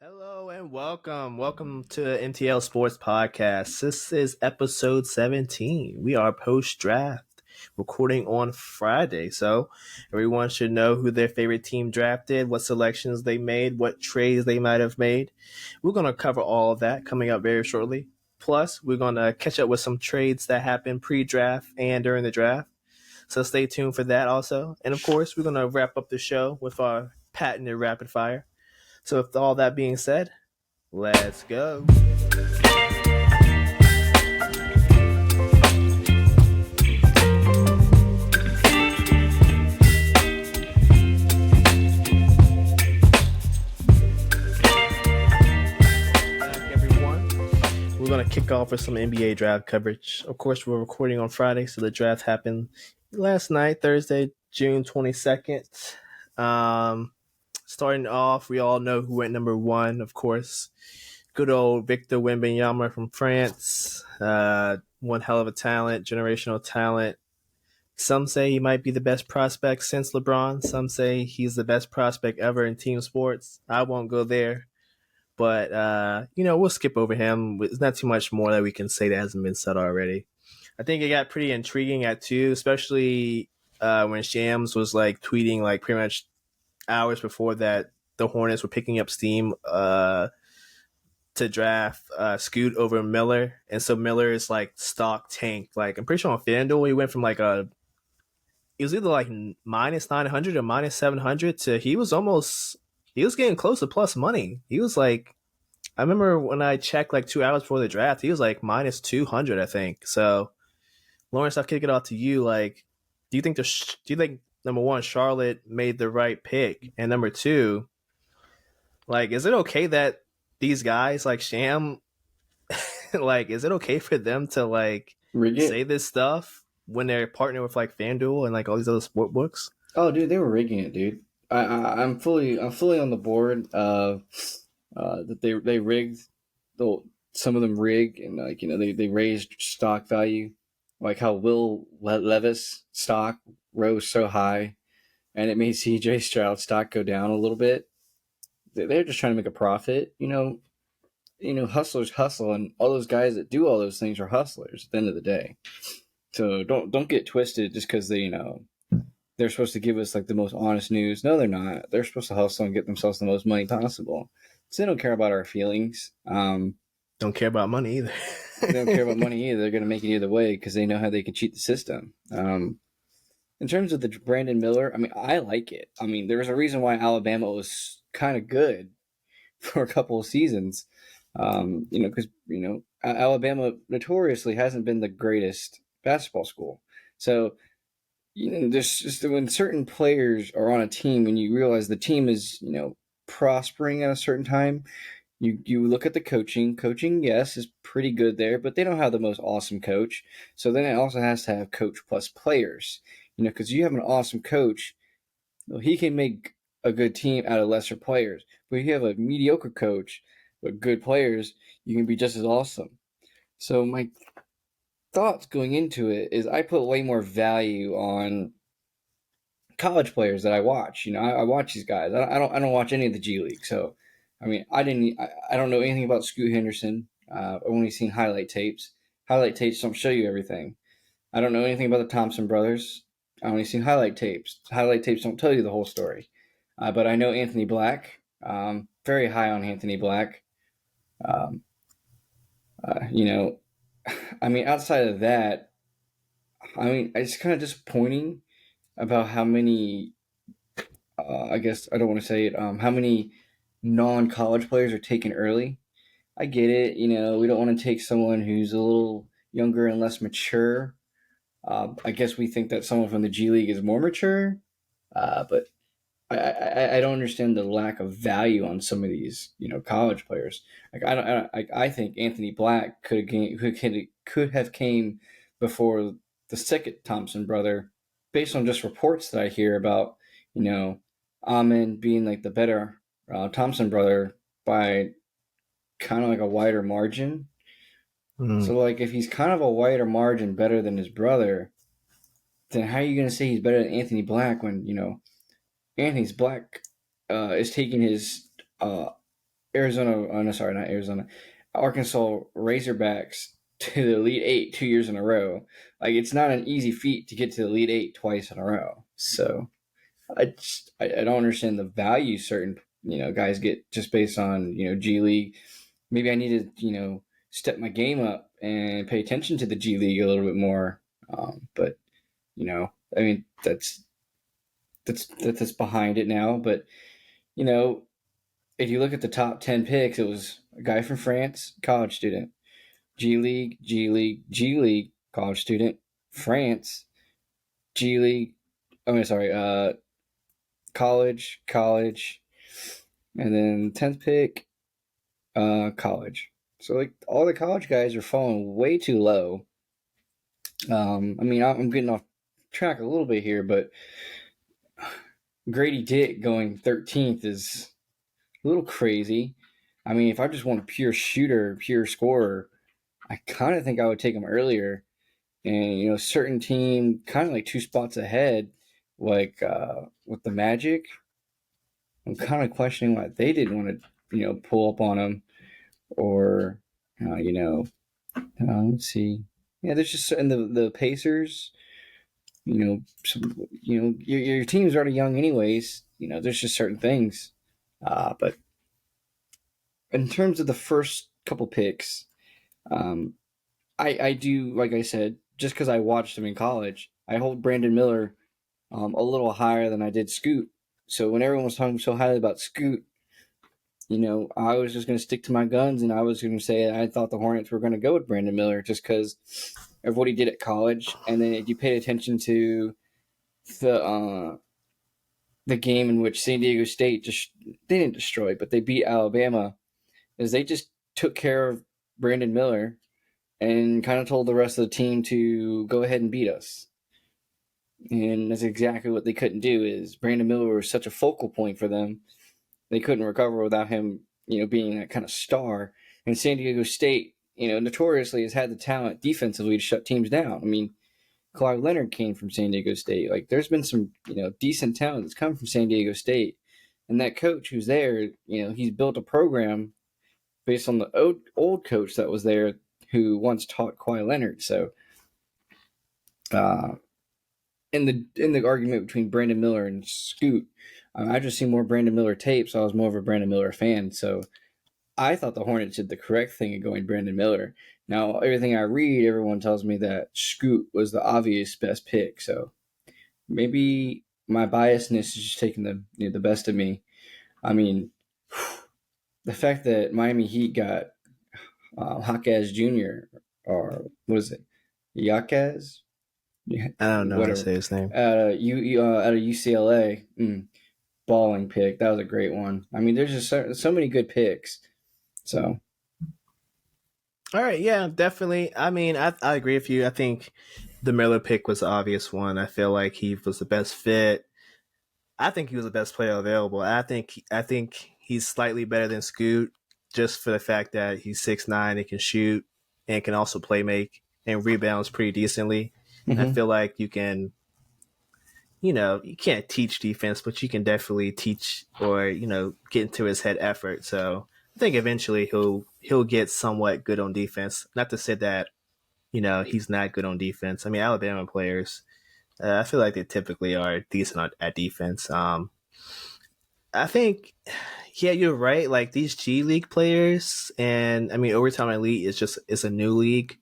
Hello and welcome. Welcome to MTL Sports Podcast. This is episode 17. We are post draft, recording on Friday. So everyone should know who their favorite team drafted, what selections they made, what trades they might have made. We're going to cover all of that coming up very shortly. Plus, we're going to catch up with some trades that happened pre draft and during the draft. So stay tuned for that also. And of course, we're going to wrap up the show with our patented rapid fire. So with all that being said, let's go. Back, everyone. We're going to kick off with some NBA draft coverage. Of course, we're recording on Friday, so the draft happened last night, Thursday, June 22nd. Starting off, we all know who went number one, of course. Good old Victor Wembanyama from France. One hell of a talent, generational talent. Some say he might be the best prospect since LeBron. Some say he's the best prospect ever in team sports. I won't go there. But, we'll skip over him. There's not too much more that we can say that hasn't been said already. I think it got pretty intriguing at two, especially when Shams was like tweeting like pretty much hours before that the Hornets were picking up steam to draft Scoot over Miller. And so Miller is like stock tanked. Like I'm pretty sure on FanDuel he went from like he was either like minus 900 or minus 700 to he was getting close to plus money. He was like, I remember when I checked like 2 hours before the draft, he was like minus 200, I think. So Lawrence, I'll kick it off to you. Like, do you think number one, Charlotte made the right pick? And number two, like, is it okay that these guys like Sham, like, is it okay for them to like Rig it? say this stuff when they're partnered with like FanDuel and like all these other sport books? Oh, dude, they were rigging it, dude. I'm fully on the board of that they rigged the some of them rig and like they raised stock value, like how Levis stock rose so high, and it made C.J. Stroud stock go down a little bit. They're just trying to make a profit, hustlers hustle, and all those guys that do all those things are hustlers at the end of the day. So don't get twisted just because they're supposed to give us like the most honest news. No, they're not. They're supposed to hustle and get themselves the most money possible. So they don't care about our feelings. Don't care about money either. They don't care about money either. They're going to make it either way because they know how they can cheat the system. In terms of the Brandon Miller, I mean, I like it. I mean, there was a reason why Alabama was kind of good for a couple of seasons. Because Alabama notoriously hasn't been the greatest basketball school. So there's just when certain players are on a team and you realize the team is, prospering at a certain time, you look at the coaching. Coaching, yes, is pretty good there, but they don't have the most awesome coach. So then it also has to have coach plus players, because you have an awesome coach, well, he can make a good team out of lesser players. But if you have a mediocre coach but good players, you can be just as awesome. So my thoughts going into it is I put way more value on college players that I watch. I watch these guys. I don't watch any of the G League. So, I mean, I don't know anything about Scoot Henderson. I've only seen highlight tapes. Highlight tapes don't show you everything. I don't know anything about the Thompson brothers. I only seen highlight tapes. Highlight tapes don't tell you the whole story. But I know Anthony Black. Very high on Anthony Black. Um, you know, I mean, outside of that, I mean, it's kind of disappointing about how many. I guess I don't want to say it. How many non-college players are taken early? I get it. We don't want to take someone who's a little younger and less mature. I guess we think that someone from the G League is more mature, but I don't understand the lack of value on some of these college players. Like I think Anthony Black could have came before the second Thompson brother, based on just reports that I hear about Amin being like the better Thompson brother by kind of like a wider margin. So like if he's kind of a wider margin better than his brother, then how are you going to say he's better than Anthony Black when Anthony's Black is taking his Arizona. Oh, no, sorry, not Arizona. Arkansas Razorbacks to the Elite Eight 2 years in a row. Like it's not an easy feat to get to the Elite Eight twice in a row. So I don't understand the value certain guys get just based on G League. Maybe I need to step my game up and pay attention to the G League a little bit more. But I mean that's behind it now. But you know, if you look at the top 10 picks, it was a guy from France, college student, G League, G League, G League, college student, France, G League. I mean, sorry, college, college, and then 10th pick, college. So like all the college guys are falling way too low. I mean, I'm getting off track a little bit here, but Grady Dick going 13th is a little crazy. I mean, if I just want a pure shooter, pure scorer, I kind of think I would take him earlier. And certain team kind of like 2 spots ahead, like with the Magic. I'm kind of questioning why they didn't want to, pull up on him, or let's see. Yeah, there's just and the Pacers. Your team's already young, anyways. There's just certain things. But in terms of the first couple picks, um, I do like I said, just because I watched him in college, I hold Brandon Miller a little higher than I did Scoot. So when everyone was talking so highly about Scoot, I was just going to stick to my guns, and I was going to say I thought the Hornets were going to go with Brandon Miller just because of what he did at college. And then if you paid attention to the uh, the game in which San Diego State they didn't destroy, but they beat Alabama, is they just took care of Brandon Miller and kind of told the rest of the team to go ahead and beat us. And that's exactly what they couldn't do. Is Brandon Miller was such a focal point for them, they couldn't recover without him, being that kind of star. And San Diego State, notoriously has had the talent defensively to shut teams down. I mean, Kawhi Leonard came from San Diego State. Like, there's been some, decent talent that's come from San Diego State. And that coach who's there, he's built a program based on the old coach that was there who once taught Kawhi Leonard. So, uh, in the argument between Brandon Miller and Scoot, I just see more Brandon Miller tape, so I was more of a Brandon Miller fan. So I thought the Hornets did the correct thing in going Brandon Miller. Now, everything I read, everyone tells me that Scoot was the obvious best pick. So maybe my biasness is just taking the best of me. I mean, the fact that Miami Heat got Jaquez Jr. or what is it, Jaquez? Yeah, I don't know how to whatever. say his name. Out of UCLA, balling pick. That was a great one. I mean, there's just so many good picks. So All right, yeah, definitely. I mean, I agree with you. I think the Miller pick was the obvious one. I feel like he was the best fit. I think he was the best player available. I think he's slightly better than Scoot, just for the fact that he's 6'9" and can shoot and can also play make and rebounds pretty decently. And I mm-hmm. feel like you can't teach defense, but you can definitely teach or get into his head effort. So I think eventually he'll get somewhat good on defense. Not to say that he's not good on defense. I mean, Alabama players, I feel like they typically are decent at defense. I think, yeah, you're right. Like these G League players, and I mean, Overtime Elite it's a new league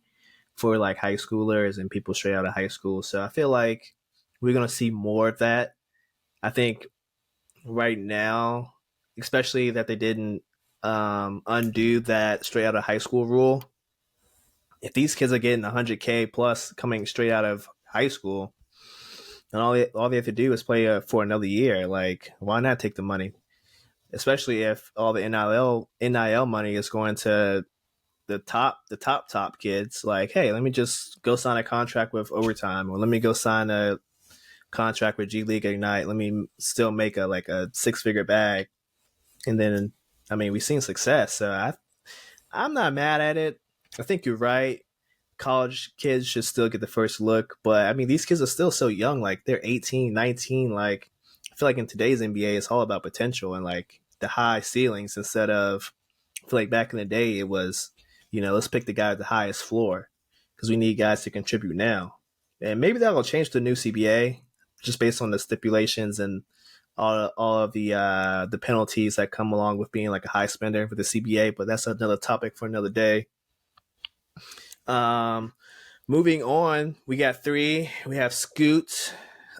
for like high schoolers and people straight out of high school. So I feel like we're gonna see more of that. I think right now, especially that they didn't undo that straight out of high school rule. If these kids are getting 100K plus coming straight out of high school, and all they have to do is play for another year, like why not take the money? Especially if all the NIL money is going to the top kids. Like, hey, let me just go sign a contract with Overtime, or let me go sign a contract with G League Ignite. Let me still make a 6-figure bag, and then I mean we've seen success. So I'm not mad at it. I think you're right. College kids should still get the first look, but I mean these kids are still so young. Like they're 18, 19. Like I feel like in today's NBA, it's all about potential and like the high ceilings instead of I feel like back in the day it was, let's pick the guy with the highest floor because we need guys to contribute now. And maybe that will change the new CBA just based on the stipulations and all of the penalties that come along with being like a high spender for the CBA. But that's another topic for another day. Um, Moving on, we got three. We have Scoot,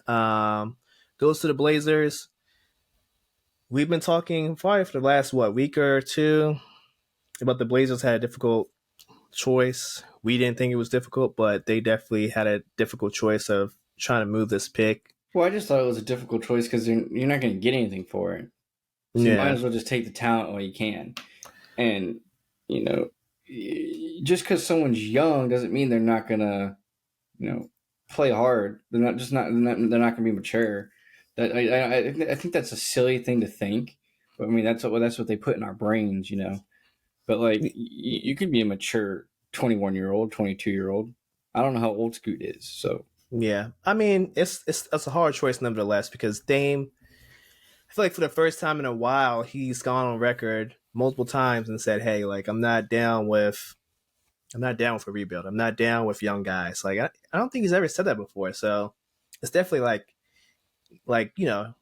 goes to the Blazers. We've been talking probably for the last week or two about the Blazers had a difficult choice. We didn't think it was difficult, but they definitely had a difficult choice of trying to move this pick. Well, I just thought it was a difficult choice because you're not going to get anything for it. So you might Yeah, as well just take the talent while you can. And, you know, just because someone's young doesn't mean they're not going to, you know, play hard. They're not just not, they're not going to be mature. That I think that's a silly thing to think. But I mean, that's what they put in our brains, you know. But like, you can be a mature 21-year-old, 22-year-old. I don't know how old Scoot is. So yeah. I mean, it's a hard choice nevertheless because Dame. I feel like for the first time in a while, he's gone on record multiple times and said, "Hey, like I'm not down with a rebuild. I'm not down with young guys." Like I don't think he's ever said that before. So it's definitely like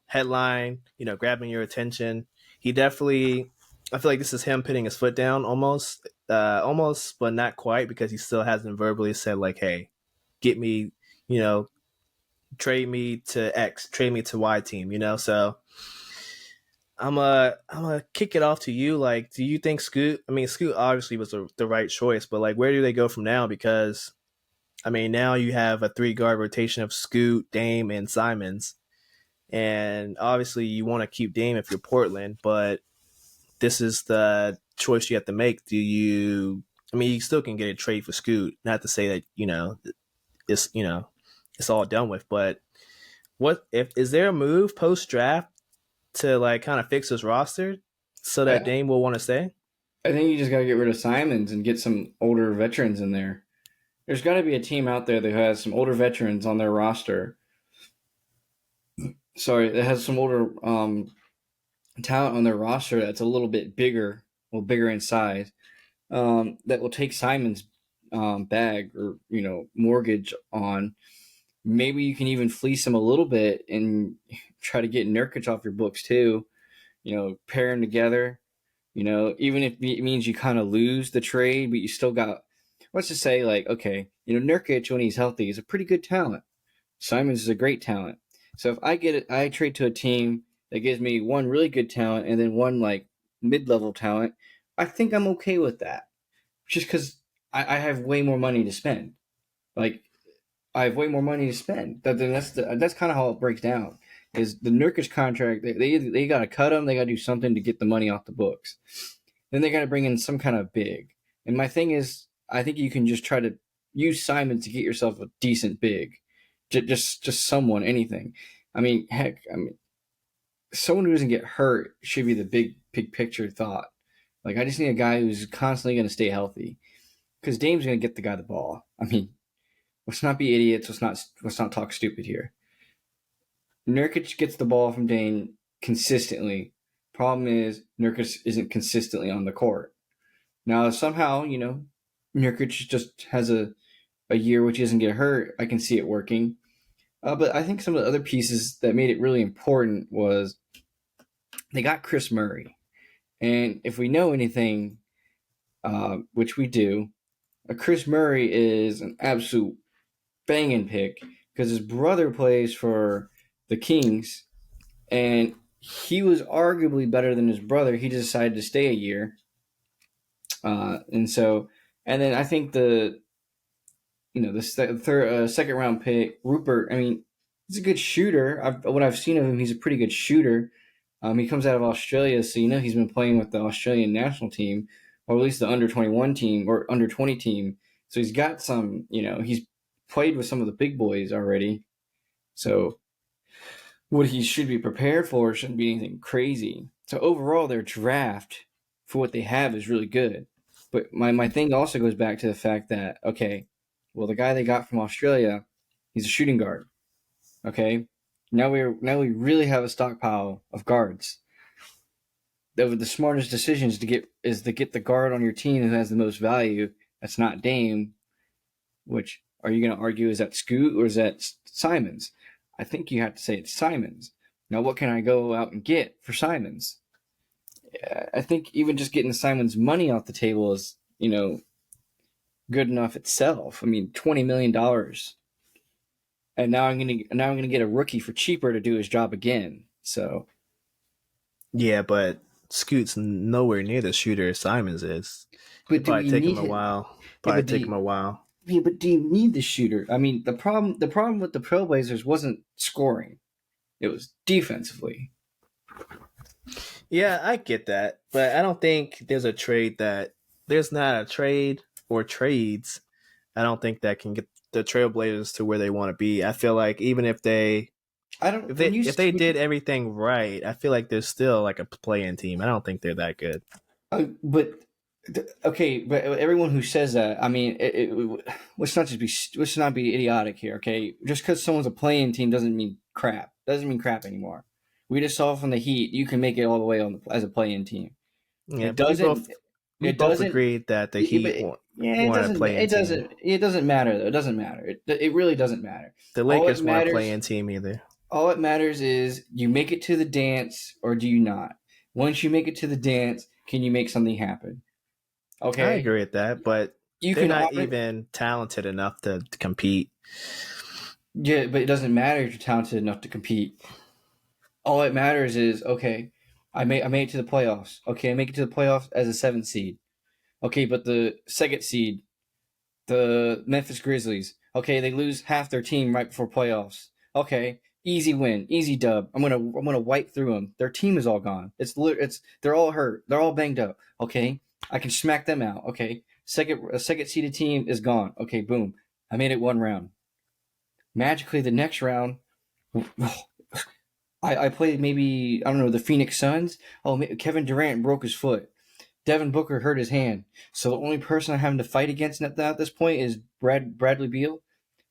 headline, grabbing your attention. He definitely, I feel like this is him putting his foot down almost, but not quite because he still hasn't verbally said like, "Hey, get me, you know, trade me to X, trade me to Y team." So I'm a kick it off to you. Like, do you think Scoot? I mean, Scoot obviously was the right choice, but like, where do they go from now? Because I mean, now you have a 3 guard rotation of Scoot, Dame, and Simons, and obviously you want to keep Dame if you're Portland, but this is the choice you have to make. Do you? I mean, you still can get a trade for Scoot. Not to say that it's it's all done with, but what if is there a move post draft to like kind of fix his roster so that I Dame will want to stay? I think you just got to get rid of Simons and get some older veterans in there. There's got to be a team out there that has some older veterans on their roster. Sorry, that has some older talent on their roster that's a little bit bigger, well, bigger in size. That will take Simon's bag or mortgage on. Maybe you can even fleece him a little bit and try to get Nurkic off your books too. Pair them together. Even if it means you kind of lose the trade, but you still got. Let's just say, like, okay, Nurkic when he's healthy is a pretty good talent. Simons is a great talent. So if I trade to a team that gives me one really good talent and then one like mid-level talent, I think I'm okay with that. Just because I have way more money to spend. Like I have way more money to spend. That's kind of how it breaks down. Is the Nurkic contract? They got to cut him. They got to do something to get the money off the books. Then they got to bring in some kind of big. And my thing is, I think you can just try to use Simon to get yourself a decent big, just someone, anything. I mean, heck, someone who doesn't get hurt should be the big picture thought. Like, I just need a guy who's constantly going to stay healthy, because Dame's going to get the guy the ball. I mean, let's not be idiots. Let's not talk stupid here. Nurkic gets the ball from Dame consistently. Problem is, Nurkic isn't consistently on the court. Now, somehow, Nurkic just has a year which he doesn't get hurt. I can see it working. But I think some of the other pieces that made it really important was they got Chris Murray. And if we know anything, which we do, Chris Murray is an absolute banging pick because his brother plays for the Kings, and he was arguably better than his brother. He decided to stay a year, and then I think the second round pick Rupert. I mean, he's a good shooter. What I've seen of him, he's a pretty good shooter. He comes out of Australia, so he's been playing with the Australian national team, or at least the under 21 team or under 20 team. So he's got some. He's played with some of the big boys already. So what he should be prepared for shouldn't be anything crazy. So overall, their draft for what they have is really good. But my thing also goes back to the fact that, okay, well, the guy they got from Australia, he's a shooting guard. Okay, now we really have a stockpile of guards. the smartest decisions to get the guard on your team who has the most value. That's not Dame. Which are you going to argue, is that Scoot or is that Simons? I think you have to say it's Simons. Now, what can I go out and get for Simons? I think even just getting Simons money off the table is, good enough itself. I mean, $20 million, and now I'm gonna get a rookie for cheaper to do his job again. So Yeah, but Scoot's nowhere near the shooter Simons is. It but do probably we take him need a it? while. Yeah, Probably take him a while. but do you need the shooter? I mean, the problem with the Trailblazers wasn't scoring; it was defensively. Yeah, I get that, but I don't think there's not a trade or trades. I don't think that can get the Trailblazers to where they want to be. I feel like even if they I don't when you if they did everything right, I feel like they're still like a play-in team. I don't think they're that good. but okay, but everyone who says that, I mean, let's not be idiotic here. Okay, just because someone's a playing team doesn't mean crap. Doesn't mean crap anymore. We just saw from the Heat, you can make it all the way as a playing team. Yeah, It but doesn't. we It both doesn't. agreed that the But Heat yeah, it want a doesn't. play-in team. It doesn't matter though. It doesn't matter. It really doesn't matter. The All it Lakers want a matters. play-in team either. All it matters is you make it to the dance or do you not. Once you make it to the dance, can you make something happen? I Okay, agree with that, but you they're can not already. even talented enough to compete. Yeah, but it doesn't matter if you're talented enough to compete. All it matters is okay. I made it to the playoffs. Okay, I make it to the playoffs as a seventh seed. Okay, but the second seed, the Memphis Grizzlies. Okay, they lose half their team right before playoffs. Okay, easy win, easy dub. I'm gonna wipe through them. Their team is all gone. They're all hurt. They're all banged up. Okay, I can smack them out. Okay, second seeded team is gone. Okay, boom. I made it one round. Magically, the next round, I played maybe I don't know the Phoenix Suns. Oh, Kevin Durant broke his foot. Devin Booker hurt his hand. So the only person I'm having to fight against at this point is Bradley Beal.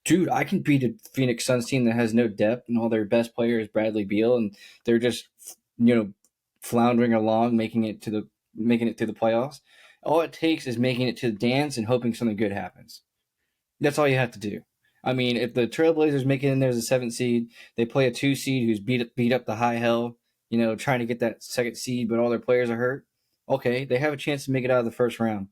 Dude, I can beat a Phoenix Suns team that has no depth and all their best player is Bradley Beal, and they're just floundering along, making it to the playoffs. All it takes is making it to the dance and hoping something good happens. That's all you have to do. I mean, if the Trailblazers make it in there as a seventh seed, they play a two seed who's beat up the high hell, trying to get that second seed, but all their players are hurt. Okay, they have a chance to make it out of the first round.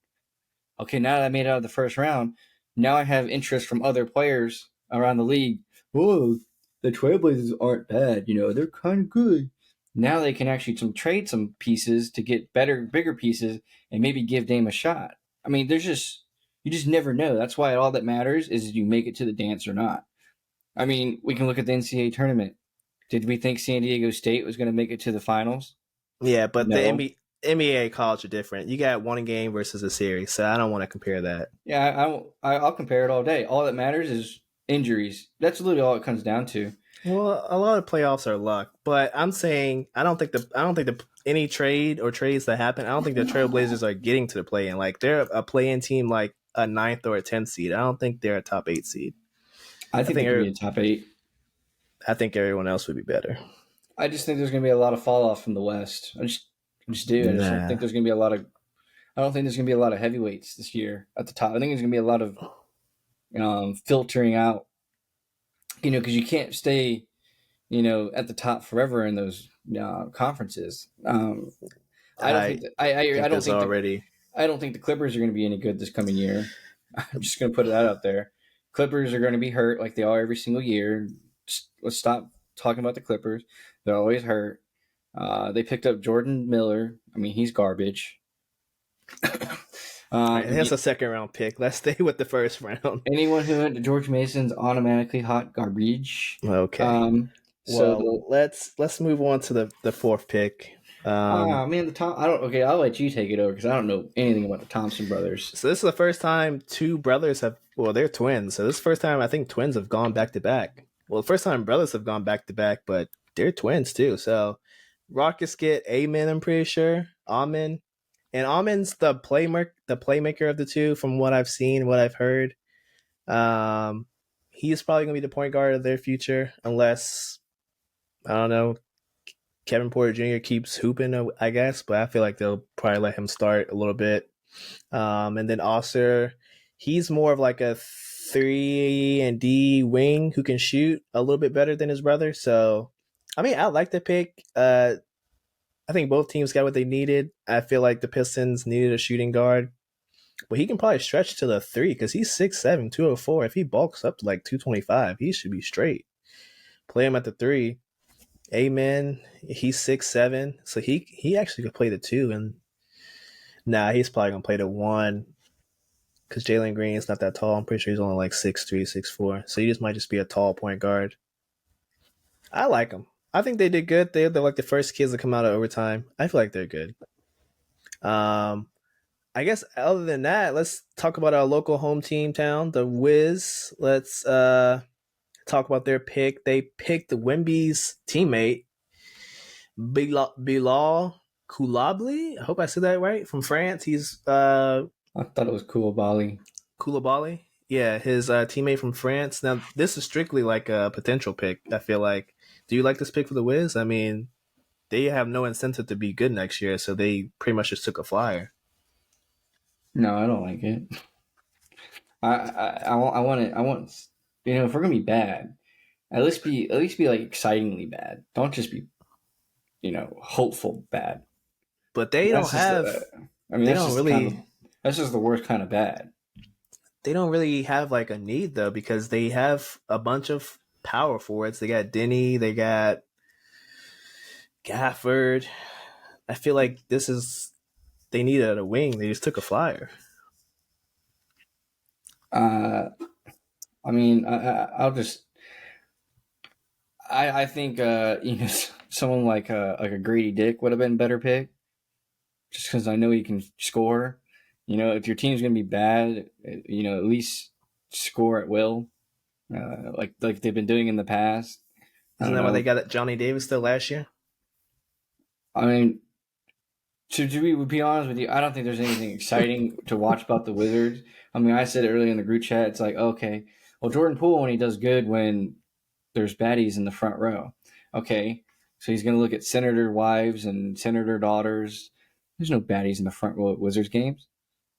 Okay, now that I made it out of the first round, now I have interest from other players around the league. Oh, the Trailblazers aren't bad. They're kind of good. Now they can actually trade some pieces to get better, bigger pieces, and maybe give Dame a shot. I mean, you just never know. That's why all that matters is you make it to the dance or not. I mean, we can look at the NCAA tournament. Did we think San Diego State was going to make it to the finals? Yeah, but the No. NBA college are different. You got one game versus a series, so I don't want to compare that. Yeah, I'll compare it all day. All that matters is injuries. That's literally all it comes down to. Well, a lot of playoffs are luck, but I'm saying I don't think the any trade or trades that happen. I don't think the Trailblazers are getting to the play-in. Like they're a play-in team, like a ninth or a 10th seed. I don't think they're a top 8 seed. I I think they think could be a top eight. I think everyone else would be better. I just think there's going to be a lot of fall off from the West. I just do. I just don't think Nah, there's going to be a lot of. I don't think there's going to be a lot of heavyweights this year at the top. I think there's going to be a lot of filtering out. Because you can't stay, at the top forever in those conferences. I don't think I that, I think don't there's think already. I don't think the Clippers are going to be any good this coming year. I'm just going to put that out there. Clippers are going to be hurt like they are every single year. Let's stop talking about the Clippers. They're always hurt. They picked up Jordan Miller. I mean, he's garbage. All right, that's Yeah, a second round pick. Let's stay with the first round. anyone who went to George Mason's automatically hot garbage. Okay. Um, so Well, the let's move on to the fourth pick. man, the Tom. I don't. Okay, I'll let you take it over because I don't know anything about the Thompson brothers. So this is the first time two brothers have. Well, they're twins, so this is the first time I think twins have gone back to back. Well, the first time brothers have gone back to back, but they're twins too. So Rockets get Amen, I'm pretty sure. Amen, and Amen's the playmaker of the two, from what I've seen, what I've heard. He's probably gonna be the point guard of their future, unless I don't know. Kevin Porter Jr. keeps hooping, I guess, but I feel like they'll probably let him start a little bit. And then Osser, he's more of like a 3 and D wing who can shoot a little bit better than his brother. So, I mean, I like the pick. I think both teams got what they needed. I feel like the Pistons needed a shooting guard, but he can probably stretch to the three because he's 6'7", 204. If he bulks up to like 225, he should be straight. Play him at the three. Amen. He's 6'7", so he actually could play the two. And nah, he's probably gonna play the one because Jalen Green is not that tall. I'm pretty sure he's only like 6'3", 6'4". So he just might just be a tall point guard. I like him. I think they did good. They're like the first kids to come out of overtime. I feel like they're good. Um, I guess other than that, let's talk about our local home team town, the Wiz. Let's talk about their pick. They picked Wemby's teammate, Bilal Koulibaly. I hope I said that right. From France. He's I thought it was cool, Bali. Koulibaly. Yeah, his teammate from France. Now, this is strictly like a potential pick, I feel like. Do you like this pick for the Wiz? I mean, they have no incentive to be good next year, so they pretty much just took a flyer. No, I don't like it. I want it. I want, if we're gonna be bad, at least be like excitingly bad. Don't just be hopeful bad. But they don't That's just have I mean they that's don't just kind of really that's just the worst kind of bad. they don't really have like a need though because they have a bunch of power forwards. They got Denny, they got Gafford. I feel like this is they needed a wing. They just took a flyer. Uh, I mean, I'll just I think someone like a Grady Dick would have been a better pick, just because I know he can score. If your team's gonna be bad, at least score at will, like they've been doing in the past. I Isn't don't that why they know. got Johnny Davis still last year? I mean, to be honest with you, I don't think there's anything exciting to watch about the Wizards. I mean, I said it earlier in the group chat. It's like, okay, well, Jordan Poole when he does good when there's baddies in the front row. Okay, so he's gonna look at senator wives and senator daughters. There's no baddies in the front row at Wizards games.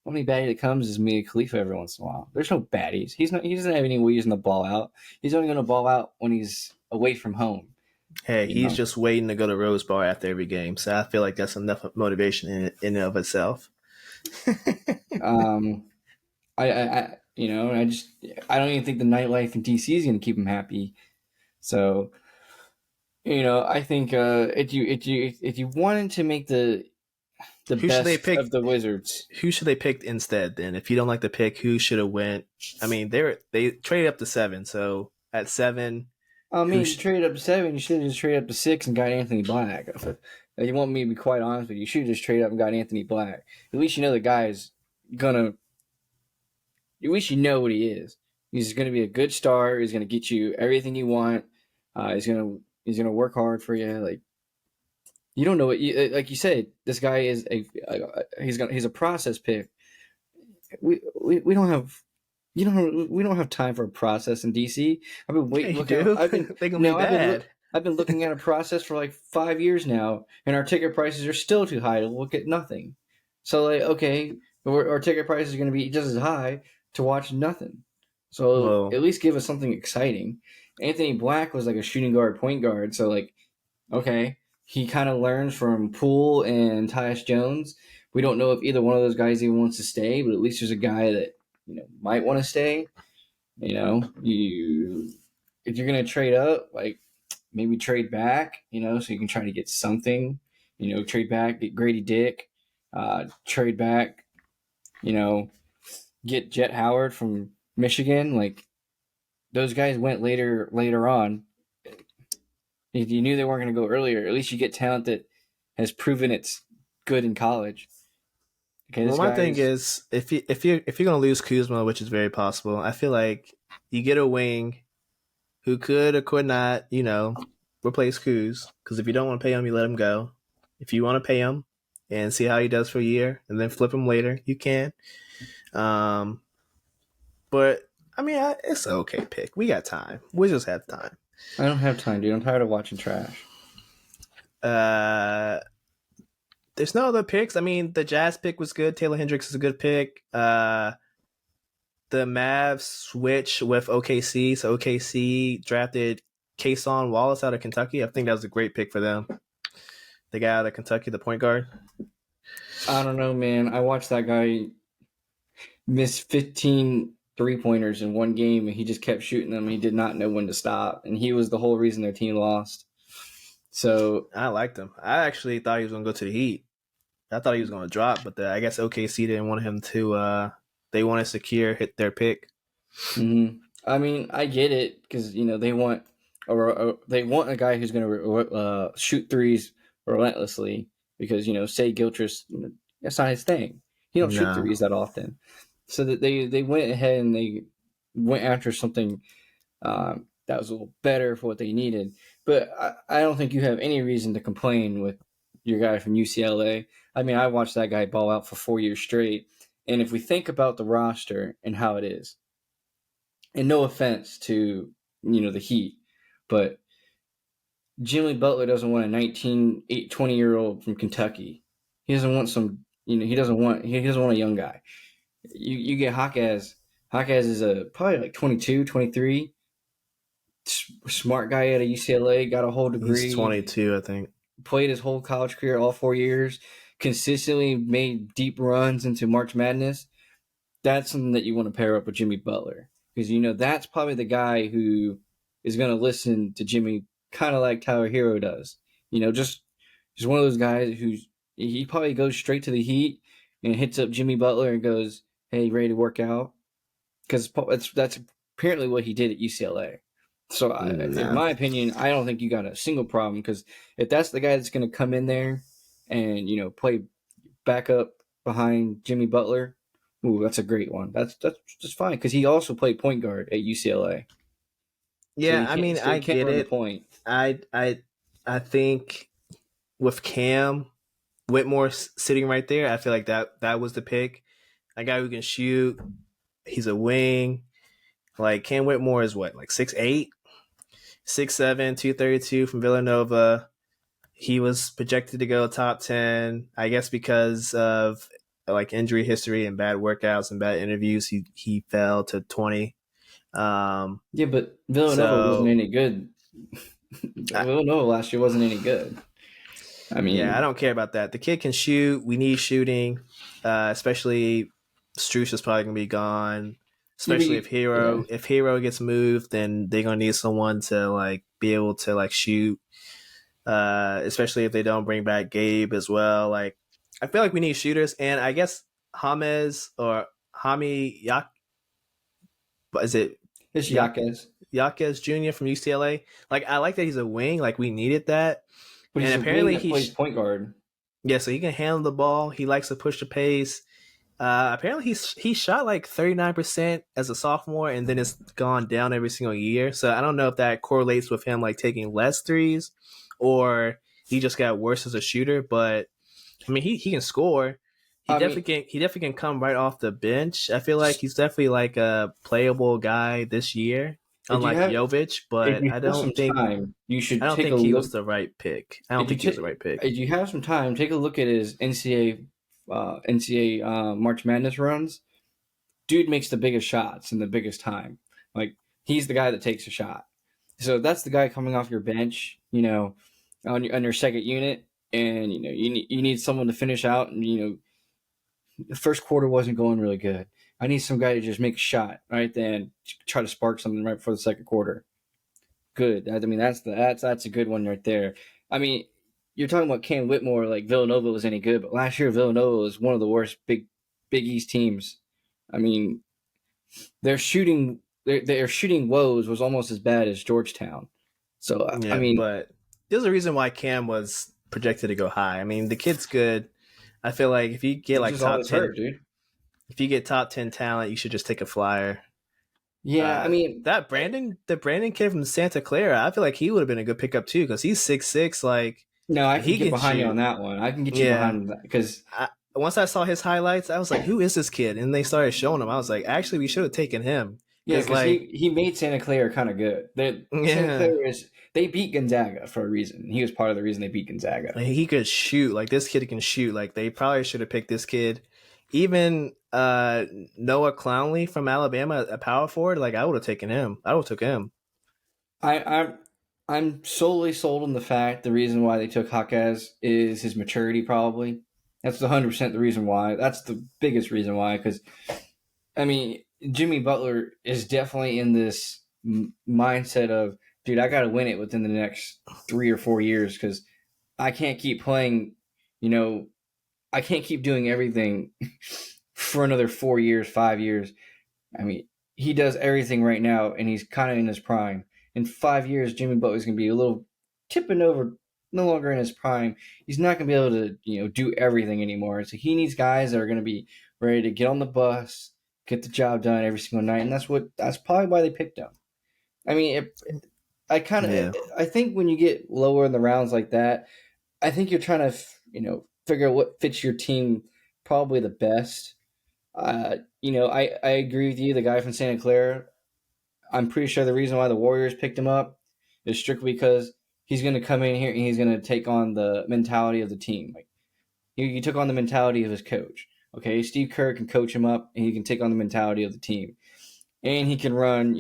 Only baddie that comes is Mia Khalifa every once in a while. There's no baddies. He's not. He doesn't have any way using the ball out. He's only gonna ball out when he's away from home. Hey, You he's know. just waiting to go to Rose Bar after every game. So I feel like that's enough motivation in and of itself. Um, I just I don't even think the nightlife in DC is going to keep him happy. So, I think if you wanted to make the Who should they best pick? of the Wizards, Who should they pick instead? Then, if you don't like the pick, who should have went? I mean, they traded up to 7, so at 7, I who? mean, you traded up to 7, you should have just traded up to 6 and got Anthony Black. If you want me to be quite honest with you, you should have just traded up and got Anthony Black. At least you know the guy's gonna. At least you know what he is. He's gonna be a good star. He's gonna get you everything you want. He's gonna work hard for you. Like you don't know what like you said. This guy is he's a process pick. We don't have we don't have time for a process in DC. I've been Yeah, waiting you looking. do. I've been They gonna be no. bad. I've been looking at a process for like 5 years now, and our ticket prices are still too high to look at nothing. So like, okay, our ticket price is going to be just as high to watch nothing. So Well, at least give us something exciting. Anthony Black was like a shooting guard, point guard. So like, okay, he kind of learns from Poole and Tyus Jones. We don't know if either one of those guys even wants to stay, but at least there's a guy that might want to stay. You if you're gonna trade up, like maybe trade back, so you can try to get something. Trade back, get Grady Dick, trade back, you know, get Jet Howard from Michigan. Like those guys went later on. If you knew they weren't going to go earlier, at least you get talent that has proven it's good in college. Okay, well, this my thing guy's. is if you're gonna lose Kuzma, which is very possible, I feel like you get a wing who could or could not, replace Kuz. Because if you don't want to pay him, you let him go. If you want to pay him and see how he does for a year and then flip him later, you can. Um, but I mean, it's an okay pick. We got time. We just have time. I don't have time, dude. I'm tired of watching trash. Uh, there's no other picks. I mean, the Jazz pick was good. Taylor Hendricks is a good pick. The Mavs switch with OKC, so OKC drafted Kason Wallace out of Kentucky. I think that was a great pick for them. The guy out of Kentucky, the point guard. I don't know, man. I watched that guy miss 15 3-pointers in one game, and he just kept shooting them. He did not know when to stop, and he was the whole reason their team lost. So I liked him. I actually thought he was going to go to the Heat. I thought he was going to drop, but I guess OKC didn't want him to. They want to secure hit their pick. I mean, I get it because they want a guy who's going to shoot threes relentlessly because say Gilchrist, that's not his thing. He don't shoot No. threes that often. So that they went ahead and they went after something that was a little better for what they needed. But I don't think you have any reason to complain with your guy from UCLA. I mean, I watched that guy ball out for 4 years straight. And if we think about the roster and how it is, and no offense to the Heat, but Jimmy Butler doesn't want a 20-year-old from Kentucky. He doesn't want he doesn't want a young guy. You get Hawkes. Hawkes is probably like 22, 23. Smart guy out of UCLA, got a whole degree. He's 22, I think. Played his whole college career, all 4 years. Consistently made deep runs into March Madness. That's something that you want to pair up with Jimmy Butler. Because that's probably the guy who is going to listen to Jimmy kind of like Tyler Hero does. Just one of those guys he probably goes straight to the Heat and hits up Jimmy Butler and goes, "Hey, ready to work out?" Because that's apparently what he did at UCLA. So, in my opinion, I don't think you got a single problem because if that's the guy that's going to come in there and play backup behind Jimmy Butler, ooh, that's a great one. That's just fine because he also played point guard at UCLA. Yeah, I mean, I get it. Point. I think with Cam Whitmore sitting right there, I feel like that was the pick. A guy who can shoot. He's a wing. Like Cam Whitmore is what, like 6'8", 6'7", 232 from Villanova. He was projected to go top 10, I guess because of like injury history and bad workouts and bad interviews. He fell to 20. Yeah, but Villanova wasn't any good. Villanova last year wasn't any good. I mean, yeah, I don't care about that. The kid can shoot. We need shooting, especially Struce is probably gonna be gone. Especially if Hero gets moved, then they're gonna need someone to like be able to like shoot. Especially if they don't bring back Gabe as well. Like, I feel like we need shooters, and I guess James or Hami Yak, is it? It's Jaquez Jr. from UCLA. Like, I like that he's a wing. Like, we needed that. But and apparently he plays point guard. Yeah, so he can handle the ball. He likes to push the pace. Apparently he shot like 39% as a sophomore, and then it's gone down every single year. So I don't know if that correlates with him like taking less threes, or he just got worse as a shooter. But I mean, he can score. He definitely can come right off the bench. I feel like he's definitely like a playable guy this year, unlike Jovic. But I don't think he was the right pick. I don't think he was the right pick. If you have some time, take a look at his NCAA March Madness runs. Dude makes the biggest shots in the biggest time. Like, he's the guy that takes a shot. So that's the guy coming off your bench, on your second unit, and you need someone to finish out, and the first quarter wasn't going really good. I need some guy to just make a shot right then, try to spark something right before the second quarter. Good. I mean, that's a good one right there. I mean, you're talking about Cam Whitmore, like Villanova was any good, but last year Villanova was one of the worst Big East teams. I mean, their shooting woes was almost as bad as Georgetown. So yeah, I mean, but there's a reason why Cam was projected to go high. I mean, the kid's good. I feel like if you get like top 10, dude. If you get top 10 talent, you should just take a flyer. Yeah, I mean the Brandon kid from Santa Clara, I feel like he would have been a good pickup too because he's 6'6". Like, no, I can get behind you on that one. I can get you behind that because once I saw his highlights, I was like, "Who is this kid?" And they started showing him. I was like, "Actually, we should have taken him Yeah, Because because like, he made Santa Clara kind of good. Santa yeah, Clara is they beat Gonzaga for a reason. He was part of the reason they beat Gonzaga. like, he could shoot. Like this kid can shoot. Like they probably should have picked this kid. Even Noah Clowney from Alabama, a power forward. Like I would have taken him. I would have took him. I, I'm I'm solely sold on the fact the reason why they took Hawkes is his maturity. Probably that's 100% the reason why. That's the biggest reason why. Because I mean, Jimmy Butler is definitely in this mindset of, dude, I got to win it within the next 3 or 4 years because I can't keep playing. You know, I can't keep doing everything for another 4 years, 5 years. I mean, he does everything right now, and he's kind of in his prime. In 5 years, Jimmy Butler's going to be a little tipping over, no longer in his prime. He's not going to be able to, do everything anymore. So he needs guys that are going to be ready to get on the bus, get the job done every single night, and that's probably why they picked him. I mean, Yeah, I think when you get lower in the rounds like that, I think you're trying to, figure out what fits your team probably the best. I agree with you. The guy from Santa Clara, I'm pretty sure the reason why the Warriors picked him up is strictly because he's going to come in here and he's going to take on the mentality of the team. Like he took on the mentality of his coach. Okay, Steve Kerr can coach him up and he can take on the mentality of the team, and he can run,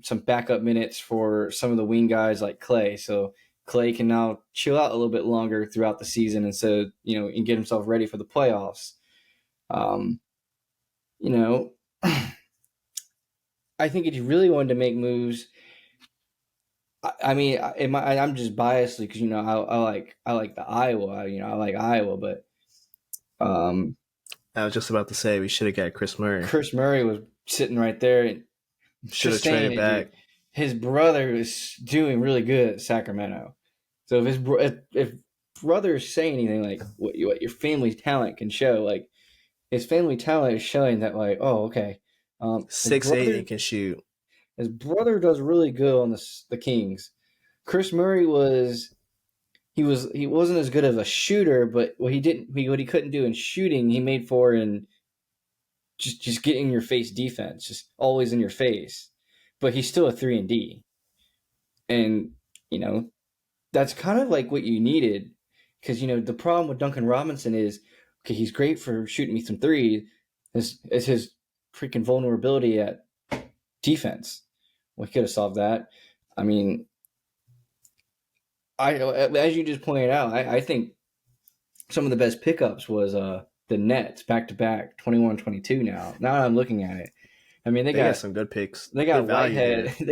some backup minutes for some of the wing guys like Clay. So Clay can now chill out a little bit longer throughout the season, and so and get himself ready for the playoffs. Um, you know, I think if you really wanted to make moves, I mean, I'm just biased because I like the Iowa, I like Iowa, but um, I was just about to say we should have got Chris Murray. Chris Murray was sitting right there, and Should have just saying traded it, dude. back. His brother is doing really good at Sacramento, so if brother is saying anything like what your family talent can show, like his family talent is showing that, like, oh, okay, his 6'8" brother and can shoot. his brother does really good on the Kings. Chris Murray he wasn't as good of a shooter, but what he couldn't do in shooting, he made for in just getting your face defense, just always in your face. But he's still a 3 and D, and you know that's kind of like what you needed, because the problem with Duncan Robinson is, okay, he's great for shooting me some threes, is his freaking vulnerability at defense. We could have solved that. I mean, as you just pointed out, I think some of the best pickups was the Nets back to back 21-22. Now I'm looking at it. I mean, They got some good picks. they Good got value there. Whitehead.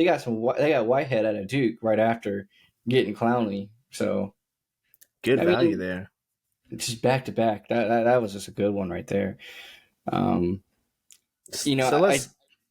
They got Whitehead out of Duke right after getting Clowney. So Good I value mean, there. just back to back. That was just a good one right there. Um, So I let's.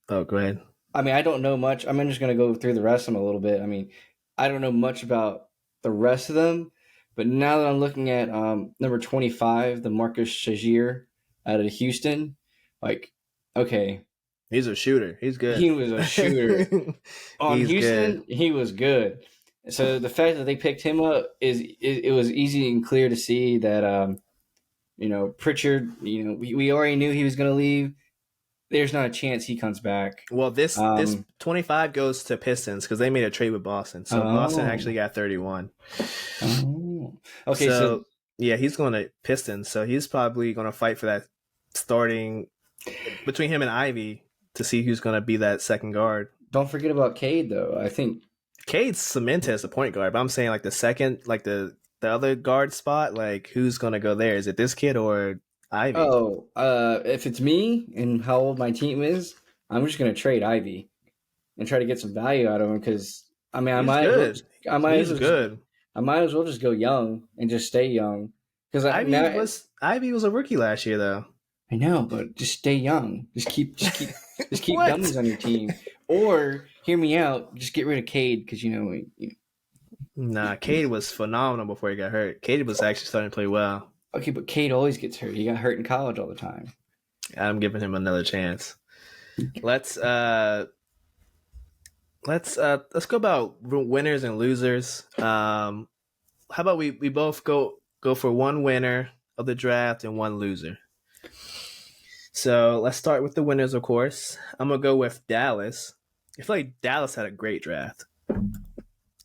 Oh, go ahead. I mean, I don't know much. I'm just going to go through the rest of them a little bit. I mean, I don't know much about the rest of them, but now that I'm looking at number 25, the Marcus Shazier out of Houston, like, okay, He's a shooter. He's good. he was a shooter. On He's good. Houston, he was good. So the fact that they picked him up it was easy and clear to see that Pritchard, we already knew he was going to leave. There's not a chance he comes back. Well, this Um, 25 goes to Pistons because they made a trade with Boston. So Boston actually oh. got 31. Oh, okay. So So yeah, he's going to Pistons. So he's probably going to fight for that starting between him and Ivy to see who's going to be that second guard. don't forget about Cade, though. I think. Cade's cemented as a point guard, but I'm saying like the second, like the other guard spot, like who's going to go there? Is it this kid or Ivy? Oh, if it's me and how old my team is, I'm just gonna trade Ivy and try to get some value out of him because I mean, He's good. I might as He's well just, good. I might as well just go young and just stay young because Ivy was a rookie last year though. I know, but just stay young. Just keep What? dummies on your team, or hear me out. Just get rid of Cade because Nah, Cade was phenomenal before he got hurt. Cade was actually starting to play well. okay, but Cade always gets hurt. He got hurt in college all the time. I'm giving him another chance. Let's go about winners and losers. How about we both go for one winner of the draft and one loser. So let's start with the winners, of course. I'm gonna go with Dallas. I feel like Dallas had a great draft.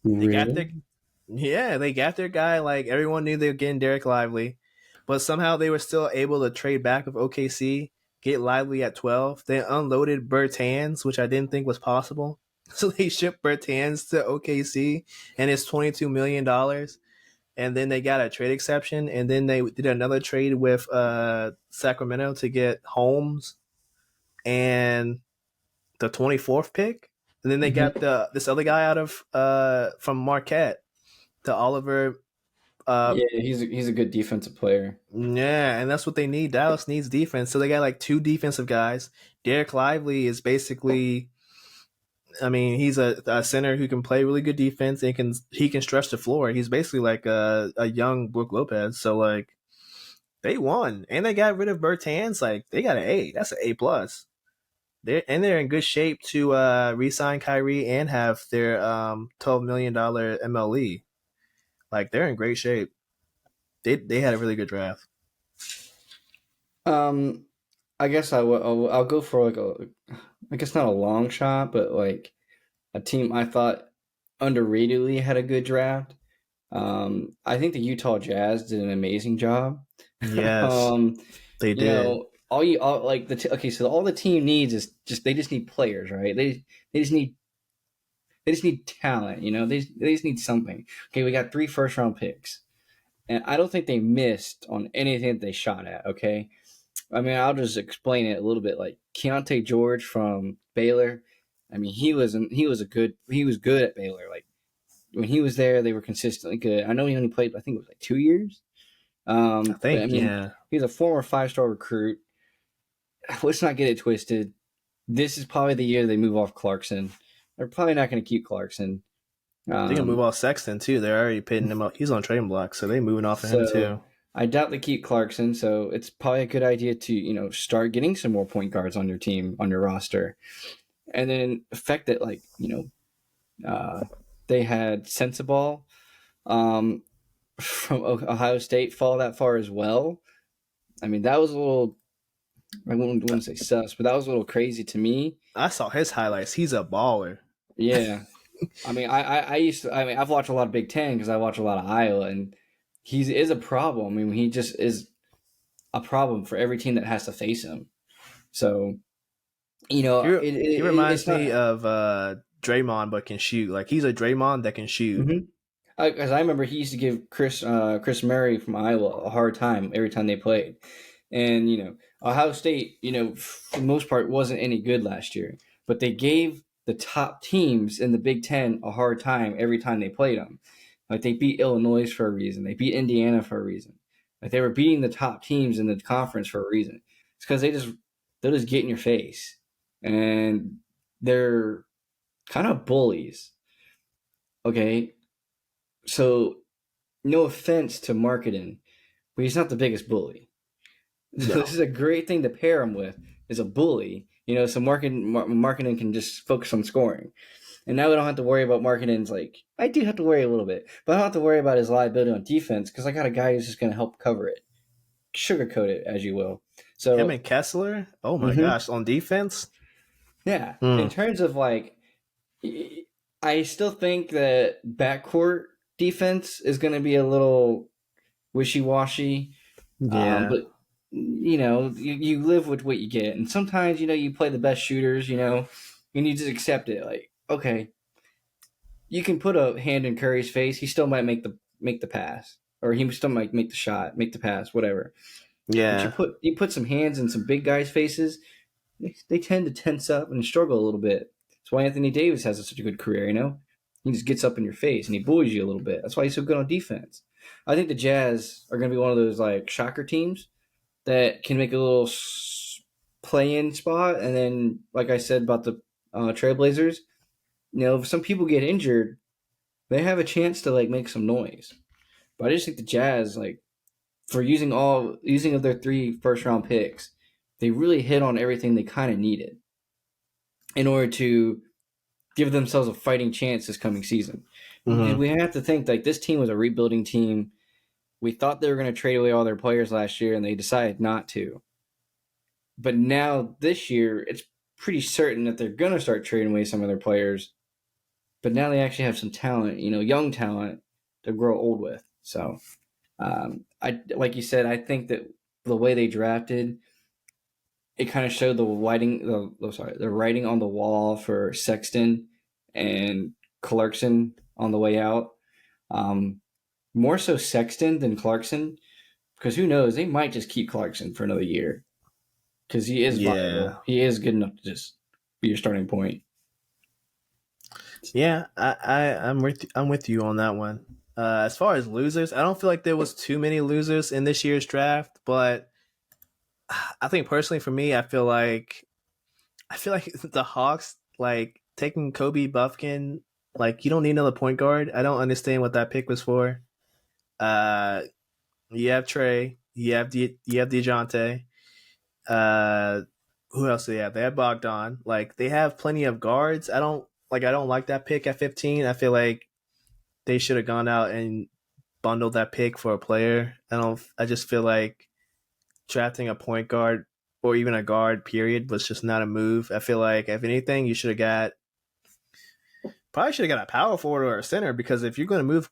They got their Really? Yeah, they got their guy. Like everyone knew they were getting Derek Lively, but somehow they were still able to trade back with OKC, get Lively at 12. They unloaded Bertans, which I didn't think was possible. So they shipped Bertans to OKC, and it's $22 million. And then they got a trade exception, and then they did another trade with Sacramento to get Holmes and the 24th pick. And then they got Hmm. this other guy out of from Marquette, the Oliver. Yeah, he's a good defensive player. Yeah, and that's what they need. Dallas needs defense, so they got like two defensive guys. Derek Lively is basically, I mean, he's a center who can play really good defense and he can stretch the floor. He's basically like a young Brook Lopez. So like they won, and they got rid of Bertans. Like they got an A. That's an A plus. They're in good shape to re-sign Kyrie and have their $12 million MLE. Like they're in great shape. They had a really good draft. Um, I guess I'll go for like I guess not a long shot, but like a team I thought underratedly had a good draft. I think the Utah Jazz did an amazing job. Yes, um, they you did. know, all like okay, so all the team needs is they just need players, right? They just need they just need talent, they just need something. Okay, we got 3 first round picks. And I don't think they missed on anything that they shot at, okay? I mean, I'll just explain it a little bit. Like Keontae George from Baylor, I mean, he was good at Baylor. Like when he was there, they were consistently good. I know he only played, I think it was like 2 years. I But I think, mean, yeah. he's a former 5-star recruit. Let's not get it twisted. This is probably the year they move off Clarkson. They're probably not going to keep Clarkson. They can move Um, off Sexton too. They're already pitting him up. He's on trading block, so they moving off of him so too. I doubt they keep Clarkson. So it's probably a good idea to start getting some more point guards on your team, on your roster, and then affect it like they had Sensabaugh from Ohio State fall that far as well. I mean, that was a little, I wouldn't say sus, but that was a little crazy to me. I saw his highlights. He's a baller. Yeah. I mean, I used to, I mean, I've watched a lot of Big Ten because I watch a lot of Iowa, and he is a problem. I mean, he just is a problem for every team that has to face him. So, He it's reminds not. me of Draymond, but can shoot. Like he's a Draymond that can shoot. Mhm. Because I remember he used to give Chris Murray from Iowa a hard time every time they played, and Ohio State, for the most part, wasn't any good last year, but they gave the top teams in the Big Ten a hard time every time they played them. Like they beat Illinois for a reason, they beat Indiana for a reason. Like they were beating the top teams in the conference for a reason. It's because they'll just get in your face, and they're kind of bullies. Okay, so no offense to marketing, but he's not the biggest bully. So this No. is a great thing to pair him with is a bully. So marketing can just focus on scoring. And now we don't have to worry about marketing's like I do have to worry a little bit, but I don't have to worry about his liability on defense because I got a guy who's just going to help cover it, sugarcoat it as you will. Him So and Kessler. Oh my mhm. gosh, on defense. Yeah, in Mm. terms of like, I still think that backcourt defense is going to be a little wishy washy. Yeah. But you live with what you get, and sometimes you play the best shooters, and you just accept it. Like, okay, you can put a hand in Curry's face, he still might make the pass, or he still might make the shot, make the pass, whatever. But Yeah. you put some hands in some big guys' faces, they tend to tense up and struggle a little bit. That's why Anthony Davis has such a good career. He just gets up in your face and he bullies you a little bit. That's why he's so good on defense. I think the Jazz are going to be one of those like shocker teams that can make a little play-in spot, and then, like I said about the Trailblazers, if some people get injured, they have a chance to like make some noise. But I just think the Jazz, like for using of their 3 first-round picks, they really hit on everything they kind of needed in order to give themselves a fighting chance this coming season. Hmm. We have to think like this team was a rebuilding team. We thought they were going to trade away all their players last year, and they decided not to. But now this year, it's pretty certain that they're going to start trading away some of their players. But now they actually have some talent, young talent to grow old with. So, I like you said, I think that the way they drafted, it kind of showed the writing on the wall for Sexton and Clarkson on the way out. Um, More so Sexton than Clarkson, because who knows, they might just keep Clarkson for another year because he is Yeah. viable. He is good enough to just be your starting point. Yeah, I'm with you on that one. As far as losers, I don't feel like there was too many losers in this year's draft, but I think personally for me, I feel like the Hawks like taking Kobe Buffkin, like you don't need another point guard. I don't understand what that pick was for. Uh, you have Trey, you have Dejounte. Uh, who else do they have? They have Bogdan. Like they have plenty of guards. I don't like that pick at 15. I feel like they should have gone out and bundled that pick for a player. I just feel like drafting a point guard or even a guard period was just not a move. I feel like if anything, you should have got a power forward or a center because if you're going to move,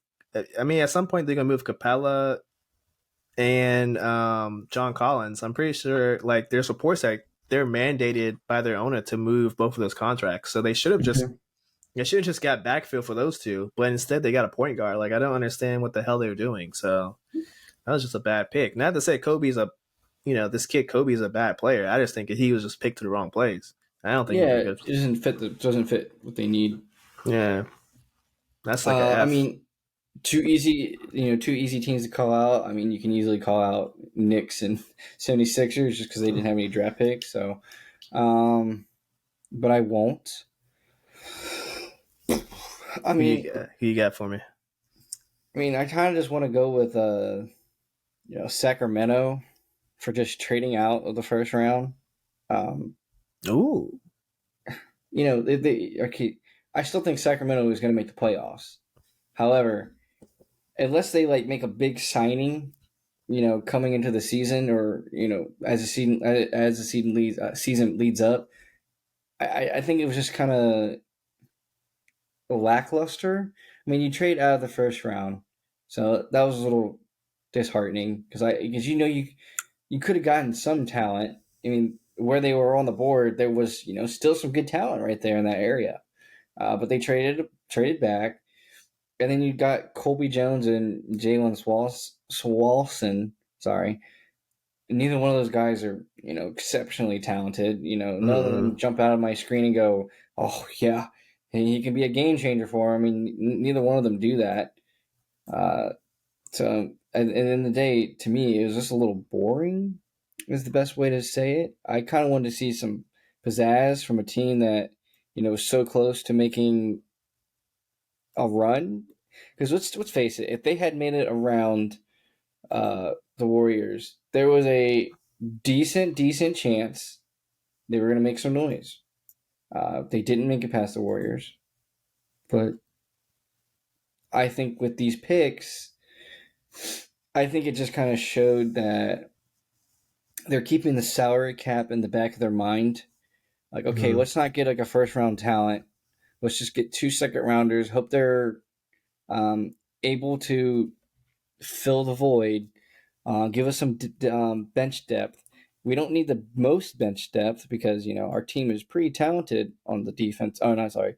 I mean, at some point they're going to move Capella and John Collins. I'm pretty sure like there's reports that they're mandated by their owner to move both of those contracts. So they should have just got backfill for those two, but instead they got a point guard. Like I don't understand what the hell they were doing. So that was just a bad pick. Not to say this kid Kobe's a bad player. I just think he was just picked to the wrong place. I don't think he'll Yeah, be it good. doesn't fit what they need. Yeah, that's like a I F. mean, two easy teams to call out. I mean, you can easily call out Knicks and 76ers just because they didn't have any draft picks. So, um, but I won't. I mean, Who you got for me? I kind of just want to go with Sacramento for just trading out of the first round. Um, Ooh, okay, I still think Sacramento is going to make the playoffs. However, unless they like make a big signing, coming into the season or as the season leads up, I think it was just kind of lackluster. I mean, you trade out of the first round, so that was a little disheartening because you could have gotten some talent. I mean, where they were on the board, there was still some good talent right there in that area, but they traded back, and then you got Colby Jones and Jalen Swalson. Sorry, neither one of those guys are exceptionally talented. None of mm-mm. them jump out of my screen and go, "Oh yeah, he can be a game changer for him." I mean, neither one of them do that. Uh, so at the end of the day, to me, it was just a little boring. Is the best way to say it. I kind of wanted to see some pizzazz from a team that was so close to making a run. Because let's face it, if they had made it around the Warriors, there was a decent chance they were going to make some noise. They didn't make it past the Warriors, but I think with these picks, I think it just kind of showed that they're keeping the salary cap in the back of their mind. Like, okay, Mm-hmm. let's not get like a first round talent. Let's just get 2 second rounders. Hope they're able to fill the void. Give us some bench depth. We don't need the most bench depth because our team is pretty talented on the defense. Oh no, sorry,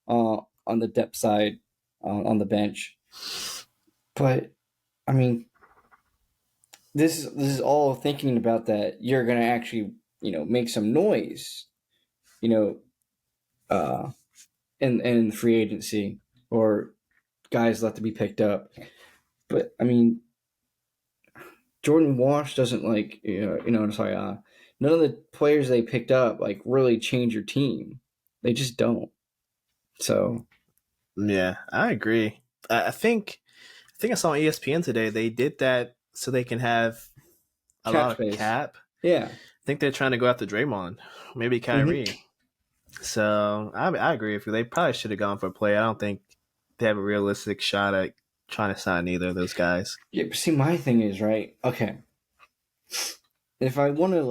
on the depth side, on the bench. But I mean, this is all thinking about that you're gonna actually make some noise, you know, uh, in free agency or guys left to be picked up. But I mean, Jordan Walsh doesn't sorry, none of the players they picked up like really change your team. They just don't. So Yeah, I agree. I think I saw on ESPN today they did that so they can have a cap lot of space. cap. Yeah. I think they're trying to go after Draymond, maybe Mm-hmm. Kyrie. So I agree with you. They probably should have gone for a play. I don't think they have a realistic shot at trying to sign either of those guys. Yeah, but see, my thing is right. Okay, if I want to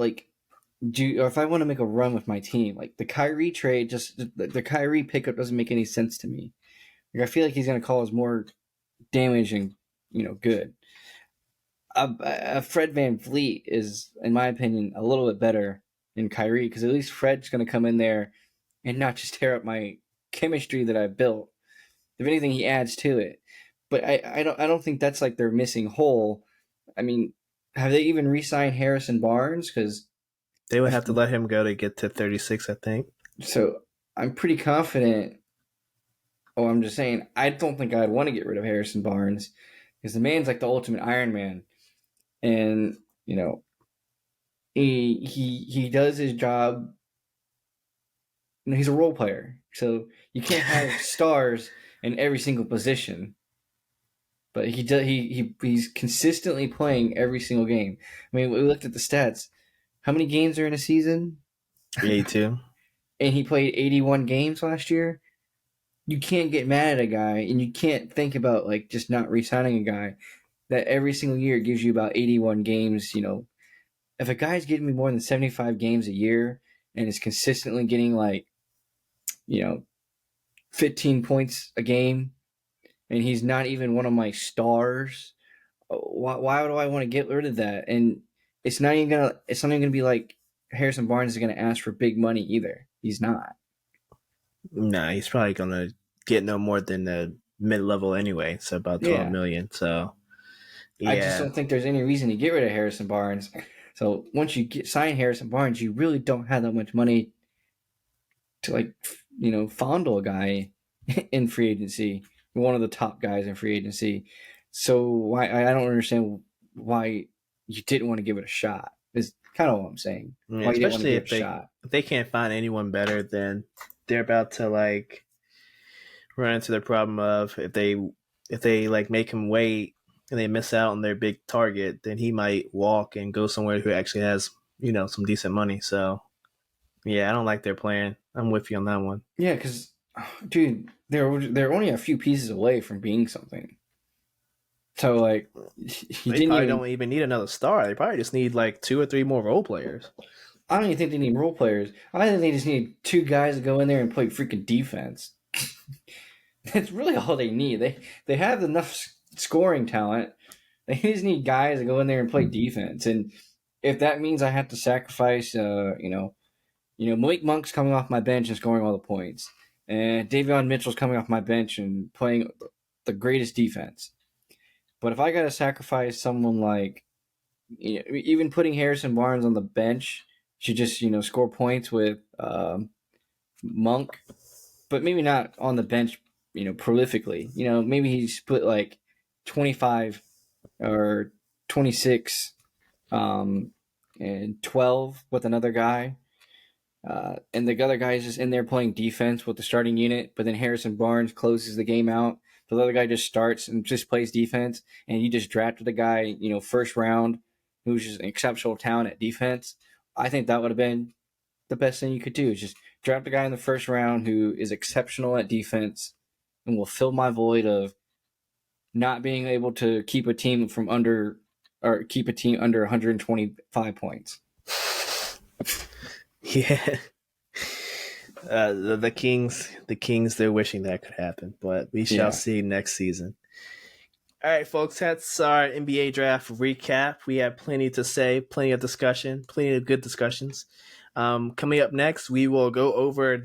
or if I want to make a run with my team, like the Kyrie trade, just the Kyrie pickup doesn't make any sense to me. Like I feel like he's going to cause more damage and good. A Fred Van Vliet is, in my opinion, a little bit better than Kyrie because at least Fred's going to come in there and not just tear up my chemistry that I've built. If anything, he adds to it. But I don't think that's like their missing hole. I mean, have they even re-signed Harrison Barnes? Because They would have to let him go to get to 36, I think. so I'm pretty confident. Oh, I'm just saying, I don't think I'd want to get rid of Harrison Barnes because the man's like the ultimate Iron Man, and you know he does his job. He's a role player, so you can't have stars in every single position. But he does. He's consistently playing every single game. I mean, we looked at the stats. How many games are in a season? 82. And he played 81 games last year. You can't get mad at a guy, and you can't think about like just not re-signing a guy that every single year gives you about 81 games. If a guy's getting me more than 75 games a year and is consistently getting like, you know, 15 points a game, and he's not even one of my stars, why do I want to get rid of that? And it's not even gonna be like Harrison Barnes is gonna ask for big money either. He's not. Nah, he's probably gonna get no more than the mid level anyway. So about 12 Yeah. million. So I just yeah, don't think there's any reason to get rid of Harrison Barnes. So once you sign Harrison Barnes, you really don't have that much money to like fondle a guy in free agency, one of the top guys in free agency. So why I don't understand why you didn't want to give it a shot. Is kind of what I'm saying. yeah, Why you didn't want to especially give it a shot. if they can't find anyone better, then they're about to like run into the problem of if they like make him wait and they miss out on their big target, then he might walk and go somewhere who actually has some decent money. So yeah, I don't like their plan. I'm with you on that one. Yeah, because dude, they're only a few pieces away from being something. So like, he They didn't probably even. don't even need another star. They probably just need like two or three more role players. I don't even think they need role players. I think they just need two guys to go in there and play freaking defense. That's really all they need. They have enough scoring talent. They just need guys to go in there and play defense. And if that means I have to sacrifice, Malik Monk's coming off my bench and scoring all the points, and Davion Mitchell's coming off my bench and playing the greatest defense. But if I got to sacrifice someone like, even putting Harrison Barnes on the bench to just score points with Monk, but maybe not on the bench, prolifically. Maybe he's put like 25 or 26 and 12 with another guy. And the other guy is just in there playing defense with the starting unit, but then Harrison Barnes closes the game out. The other guy just starts and just plays defense, and you just drafted a guy, first round, who's just an exceptional talent at defense. I think that would have been the best thing you could do is just draft a guy in the first round who is exceptional at defense and will fill my void of not being able to keep a team from under or keep a team under 125 points. Yeah. The Kings, they're wishing that could happen, but we shall Yeah. see next season. All right, folks, that's our NBA draft recap. We had plenty to say, plenty of discussion, plenty of good discussions. Coming up next, we will go over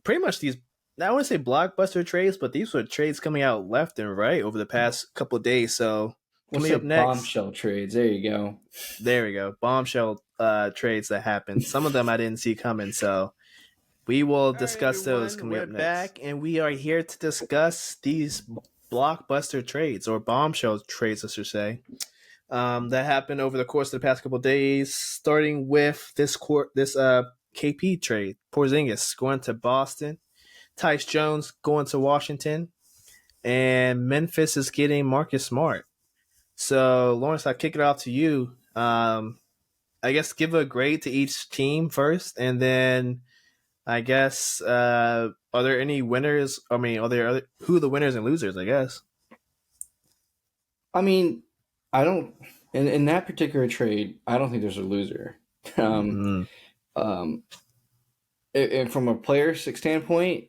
pretty much these. I want to say blockbuster trades, but these were trades coming out left and right over the past couple of days. So We'll coming say up next, bombshell trades. There you go. there we go, bombshell trades that happened. Some of them I didn't see coming, so we will discuss those coming up next. We're back, and we are here to discuss these blockbuster trades or bombshell trades, I should say, that happened over the course of the past couple of days. Starting with this KP trade, Porzingis going to Boston, Tyus Jones going to Washington, and Memphis is getting Marcus Smart. So, Lawrence, I'll kick it off to you. I guess give a grade to each team first, and then I guess are there any winners? I mean, who are the winners and losers? I guess. I mean, I don't in that particular trade. I don't think there's a loser. Um, Mm. um, and from a player standpoint,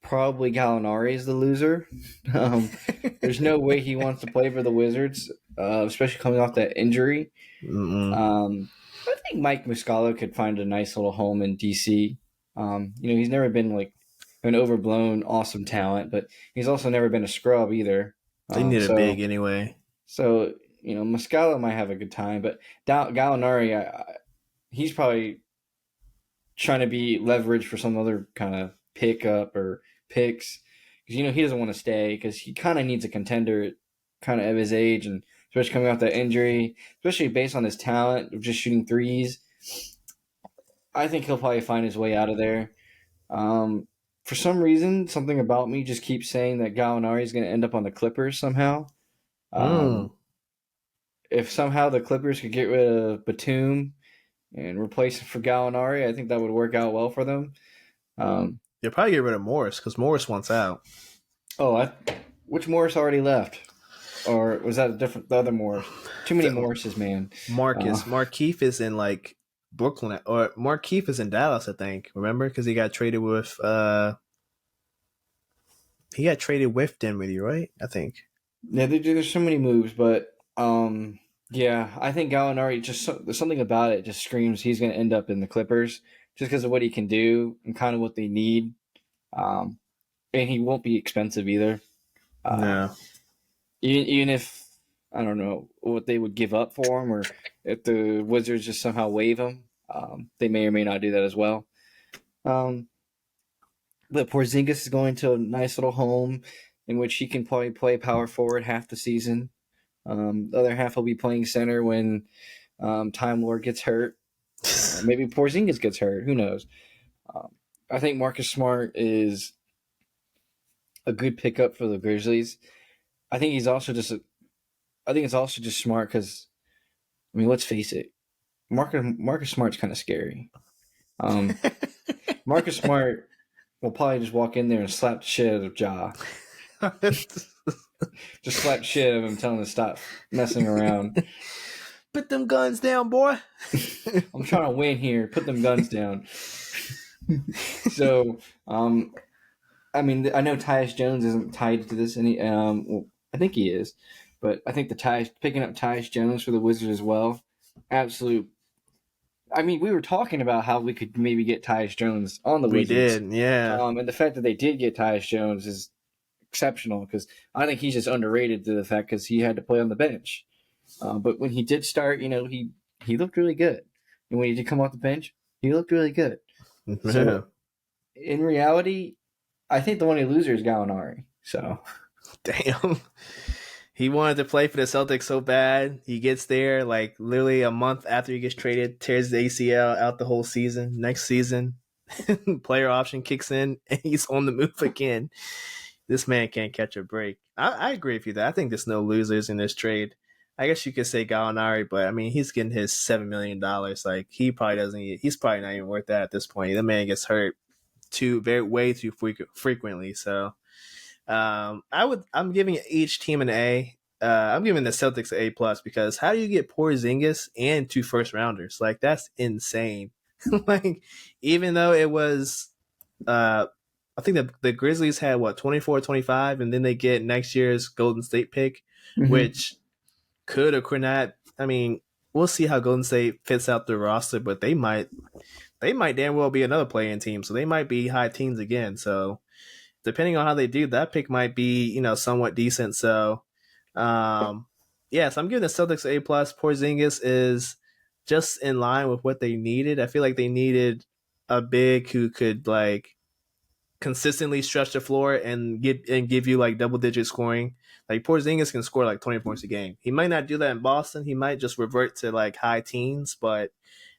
probably Gallinari is the loser. Um, there's no way he wants to play for the Wizards, especially coming off that injury. Mm-mm. I think Mike Muscala could find a nice little home in DC. He's never been like an overblown awesome talent, but he's also never been a scrub either. They Um, need a so big anyway. so Muscala might have a good time, but Gallinari, he's probably trying to be leverage for some other kind of pickup or picks because he doesn't want to stay because he kind of needs a contender, kind of at his age and especially coming off that injury, especially based on his talent of just shooting threes. I think he'll probably find his way out of there. For some reason, something about me just keeps saying that Gallinari is going to end up on the Clippers somehow. Mm. Um, if somehow the Clippers could get rid of Batum and replace him for Gallinari, I think that would work out well for them. Um, They'll probably get rid of Morris because Morris wants out. oh, which Morris already left? Or was that the other Morris? Too many The, Morrises, man. Markeith is in like Brooklyn, or Markeith is in Dallas, I think. Remember, because he got traded with Dinwiddie, right? I think. Yeah, there's so many moves, but yeah, I think Gallinari there's something about it just screams he's going to end up in the Clippers just because of what he can do and kind of what they need. Um, and he won't be expensive either. Uh, No. even if I don't know what they would give up for him, or if the Wizards just somehow waive him, they may or may not do that as well. Um, but Porzingis is going to a nice little home in which he can probably play power forward half the season. The other half will be playing center when Time Lord gets hurt. Maybe Porzingis gets hurt. Who knows? Um, I think Marcus Smart is a good pickup for the Grizzlies. I think he's also just. I think it's also just smart because let's face it, Marcus Smart's kind of scary. Um, Marcus Smart will probably just walk in there and slap the shit out of Ja. Just slap shit out of him, telling him to stop messing around. Put them guns down, boy. I'm trying to win here. Put them guns down. So, I know Tyus Jones isn't tied to this any. Well, I think he is, but I think picking up Tyus Jones for the Wizards as well. Absolute. We were talking about how we could maybe get Tyus Jones on the We Wizards, did, yeah. and the fact that they did get Tyus Jones is exceptional because I think he's just underrated to the fact because he had to play on the bench. But when he did start, he looked really good, and when he did come off the bench, he looked really good. So in reality, I think the only loser is Gallinari. So Damn. He wanted to play for the Celtics so bad. He gets there like literally a month after he gets traded, tears the ACL out the whole season. Next season, player option kicks in, and he's on the move again. This man can't catch a break. I agree with you that I think there's no losers in this trade. I guess you could say Gallinari, but I mean he's getting his $7 million. Like he probably doesn't. He's probably not even worth that at this point. The man gets hurt way too frequently. So I'm giving each team an A. I'm giving the Celtics an A+ because how do you get Porzingis and 2 first rounders? Like that's insane. Like even though it was, I think the Grizzlies had 24, 25, and then they get next year's Golden State pick, which could or could not. I mean, we'll see how Golden State fits out the roster, but they might damn well be another playing team, so they might be high teens again. So depending on how they do, that pick might be, somewhat decent. So, yes, I'm giving the Celtics A+. Porzingis is just in line with what they needed. I feel like they needed a big who could like consistently stretch the floor and give you like double digit scoring. Like Porzingis can score like 20 points a game. He might not do that in Boston. He might just revert to like high teens, but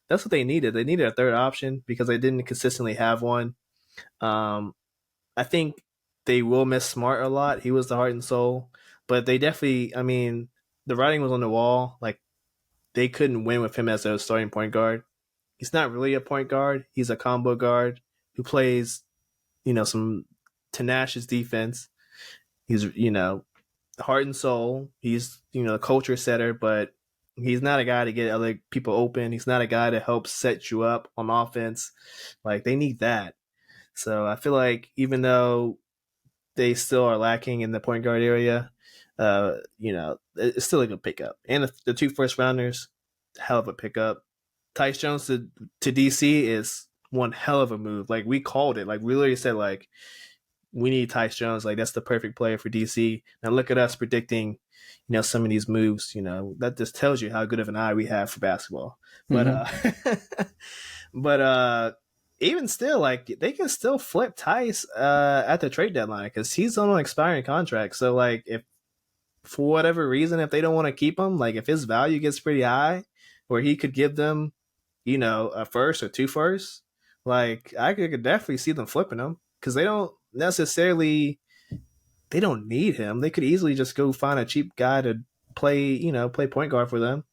that's what they needed. They needed a third option because they didn't consistently have one. Um, I think they will miss Smart a lot. He was the heart and soul, but they definitely. I mean, the writing was on the wall. Like they couldn't win with him as a starting point guard. He's not really a point guard. He's a combo guard who plays, some tenacious defense. He's, heart and soul. He's, a culture setter, but He's not a guy to get other people open. He's not a guy to help set you up on offense. Like they need that. So I feel like even though they still are lacking in the point guard area, it's still a good pickup. And the two first rounders, hell of a pickup. Tyce Jones to DC is one hell of a move. Like we called it. Like we literally said like we need Tyce Jones. Like that's the perfect player for DC. Now look at us predicting, some of these moves. That just tells you how good of an eye we have for basketball. But Mm-hmm. but even still, like they can still flip Tice at the trade deadline because he's on an expiring contract. So like if for whatever reason if they don't want to keep him, like if his value gets pretty high, where he could give them, a first or two firsts, like I could definitely see them flipping him because they don't need him. They could easily just go find a cheap guy to play point guard for them.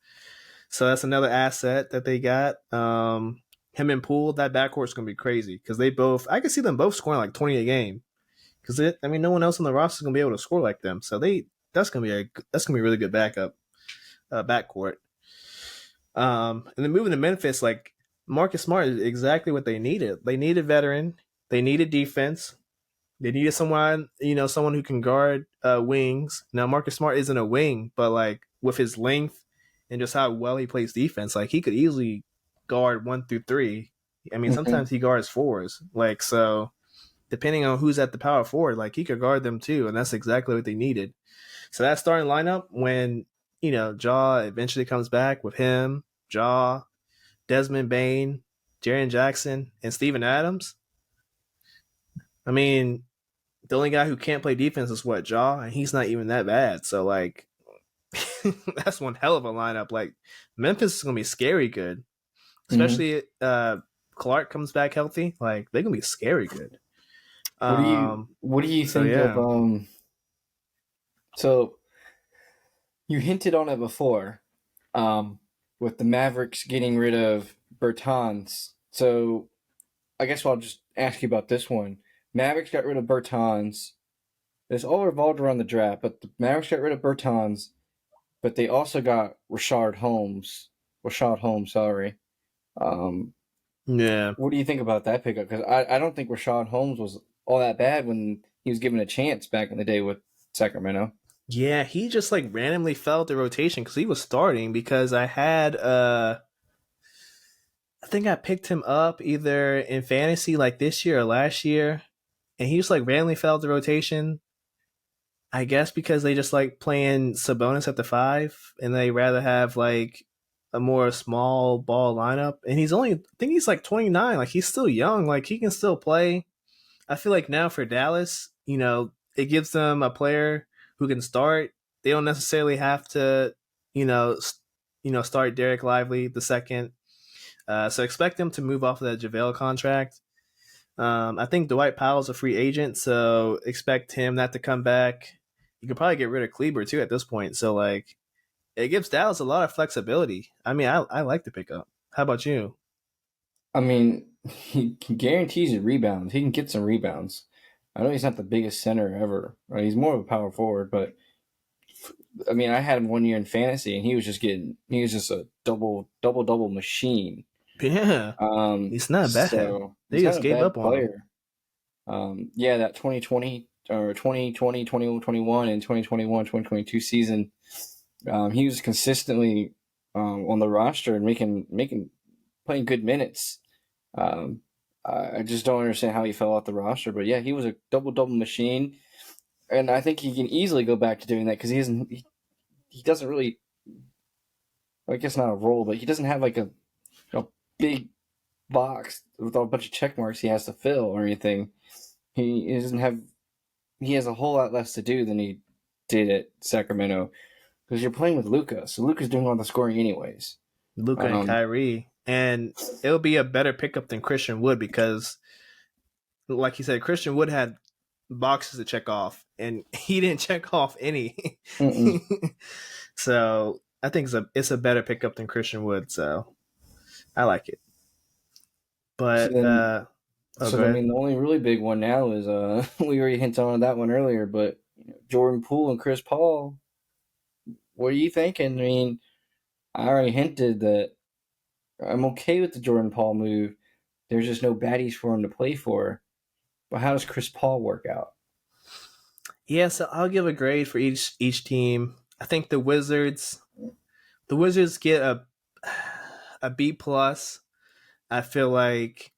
So that's another asset that they got. Him and Poole, that backcourt's gonna be crazy because I can see them both scoring like 20 a game. Because no one else on the roster is gonna be able to score like them. So that's gonna be a really good backcourt. And then moving to Memphis, like Marcus Smart is exactly what they needed. They needed veteran. They needed defense. They needed someone who can guard wings. Now Marcus Smart isn't a wing, but like with his length and just how well he plays defense, like he could easily guard 1 through 3. I mean, Mm-hmm. sometimes he guards fours. Like so, depending on who's at the power forward, like he could guard them too, and that's exactly what they needed. So that starting lineup, when Jaw eventually comes back with him, Jaw, Desmond Bain, Jaren Jackson, and Steven Adams. I mean, the only guy who can't play defense is what Jaw, and he's not even that bad. So like, that's one hell of a lineup. Like Memphis is gonna be scary good, Mm-hmm. especially Clark comes back healthy. Like they're gonna be scary good. What do you So think of yeah, so you hinted on it before, um, with the Mavericks getting rid of Bertans. So I guess I'll just ask you about this one. Mavericks got rid of Bertans. It's all revolved around the draft, but the Mavericks got rid of Bertans, but they also got Rashard Holmes. Rashad Holmes, sorry. Um, yeah, what do you think about that pickup? Because I don't think Rashad Holmes was all that bad when he was given a chance back in the day with Sacramento. yeah. He just like randomly fell out the rotation because he was starting. Because I think I picked him up either in fantasy like this year or last year, and he just like randomly fell out the rotation. I guess because they just like playing Sabonis at the 5, and they rather have like a more small ball lineup. And I think he's like 29. Like he's still young. Like he can still play. I feel like now for Dallas, it gives them a player who can start. They don't necessarily have to, you know, start Derek Lively the second. So expect them to move off of that JaVale contract. I think Dwight Powell's a free agent, so expect him not to come back. You could probably get rid of Kleber too at this point. So like, it gives Dallas a lot of flexibility. I mean, I like the pickup. How about you? I mean, he guarantees you rebounds. He can get some rebounds. I know he's not the biggest center ever. Right? He's more of a power forward, but I mean, I had him 1 year in fantasy, and he was just a double machine. Yeah, he's not bad. So They he's not just a gave bad up on him. player. Yeah, that 2020 or 2020, 2021, and 2021, 2022 season, he was consistently on the roster and making playing good minutes. Um, I just don't understand how he fell off the roster, but yeah, he was a double machine, and I think he can easily go back to doing that because he doesn't really, I guess not a role, but he doesn't have like a big box with a bunch of check marks he has to fill or anything. He doesn't have he has a whole lot less to do than he did at Sacramento because you're playing with Luca, so Luca's doing all the scoring anyways. Luca and Um, Kyrie, and it'll be a better pickup than Christian Wood because, like you said, Christian Wood had boxes to check off, and he didn't check off any. mm-mm. So I think it's a better pickup than Christian Wood. So I like it. So But then, oh, go I ahead. mean, the only really big one now is we already hinted on that one earlier, but Jordan Poole and Chris Paul. What are you thinking? I mean, I already hinted that I'm okay with the Jordan Paul move. There's just no baddies for him to play for. But how does Chris Paul work out? Yeah, so I'll give a grade for each team. I think the Wizards get a B plus. I feel like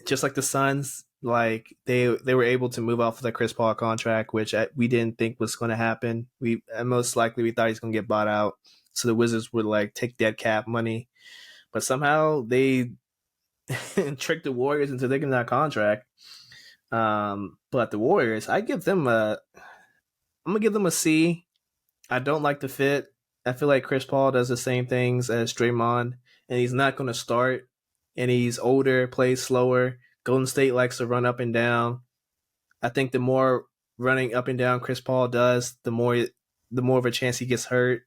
just like the Suns, like they were able to move off of the Chris Paul contract, which we didn't think was going to happen. We most likely we thought he's going to get bought out, so the Wizards would like take dead cap money, but somehow they tricked the Warriors into taking that contract. But the Warriors, I'm gonna give them a C. I don't like the fit. I feel like Chris Paul does the same things as Draymond, and he's not going to start. And he's older, plays slower. Golden State likes to run up and down. I think the more running up and down Chris Paul does, the more of a chance he gets hurt.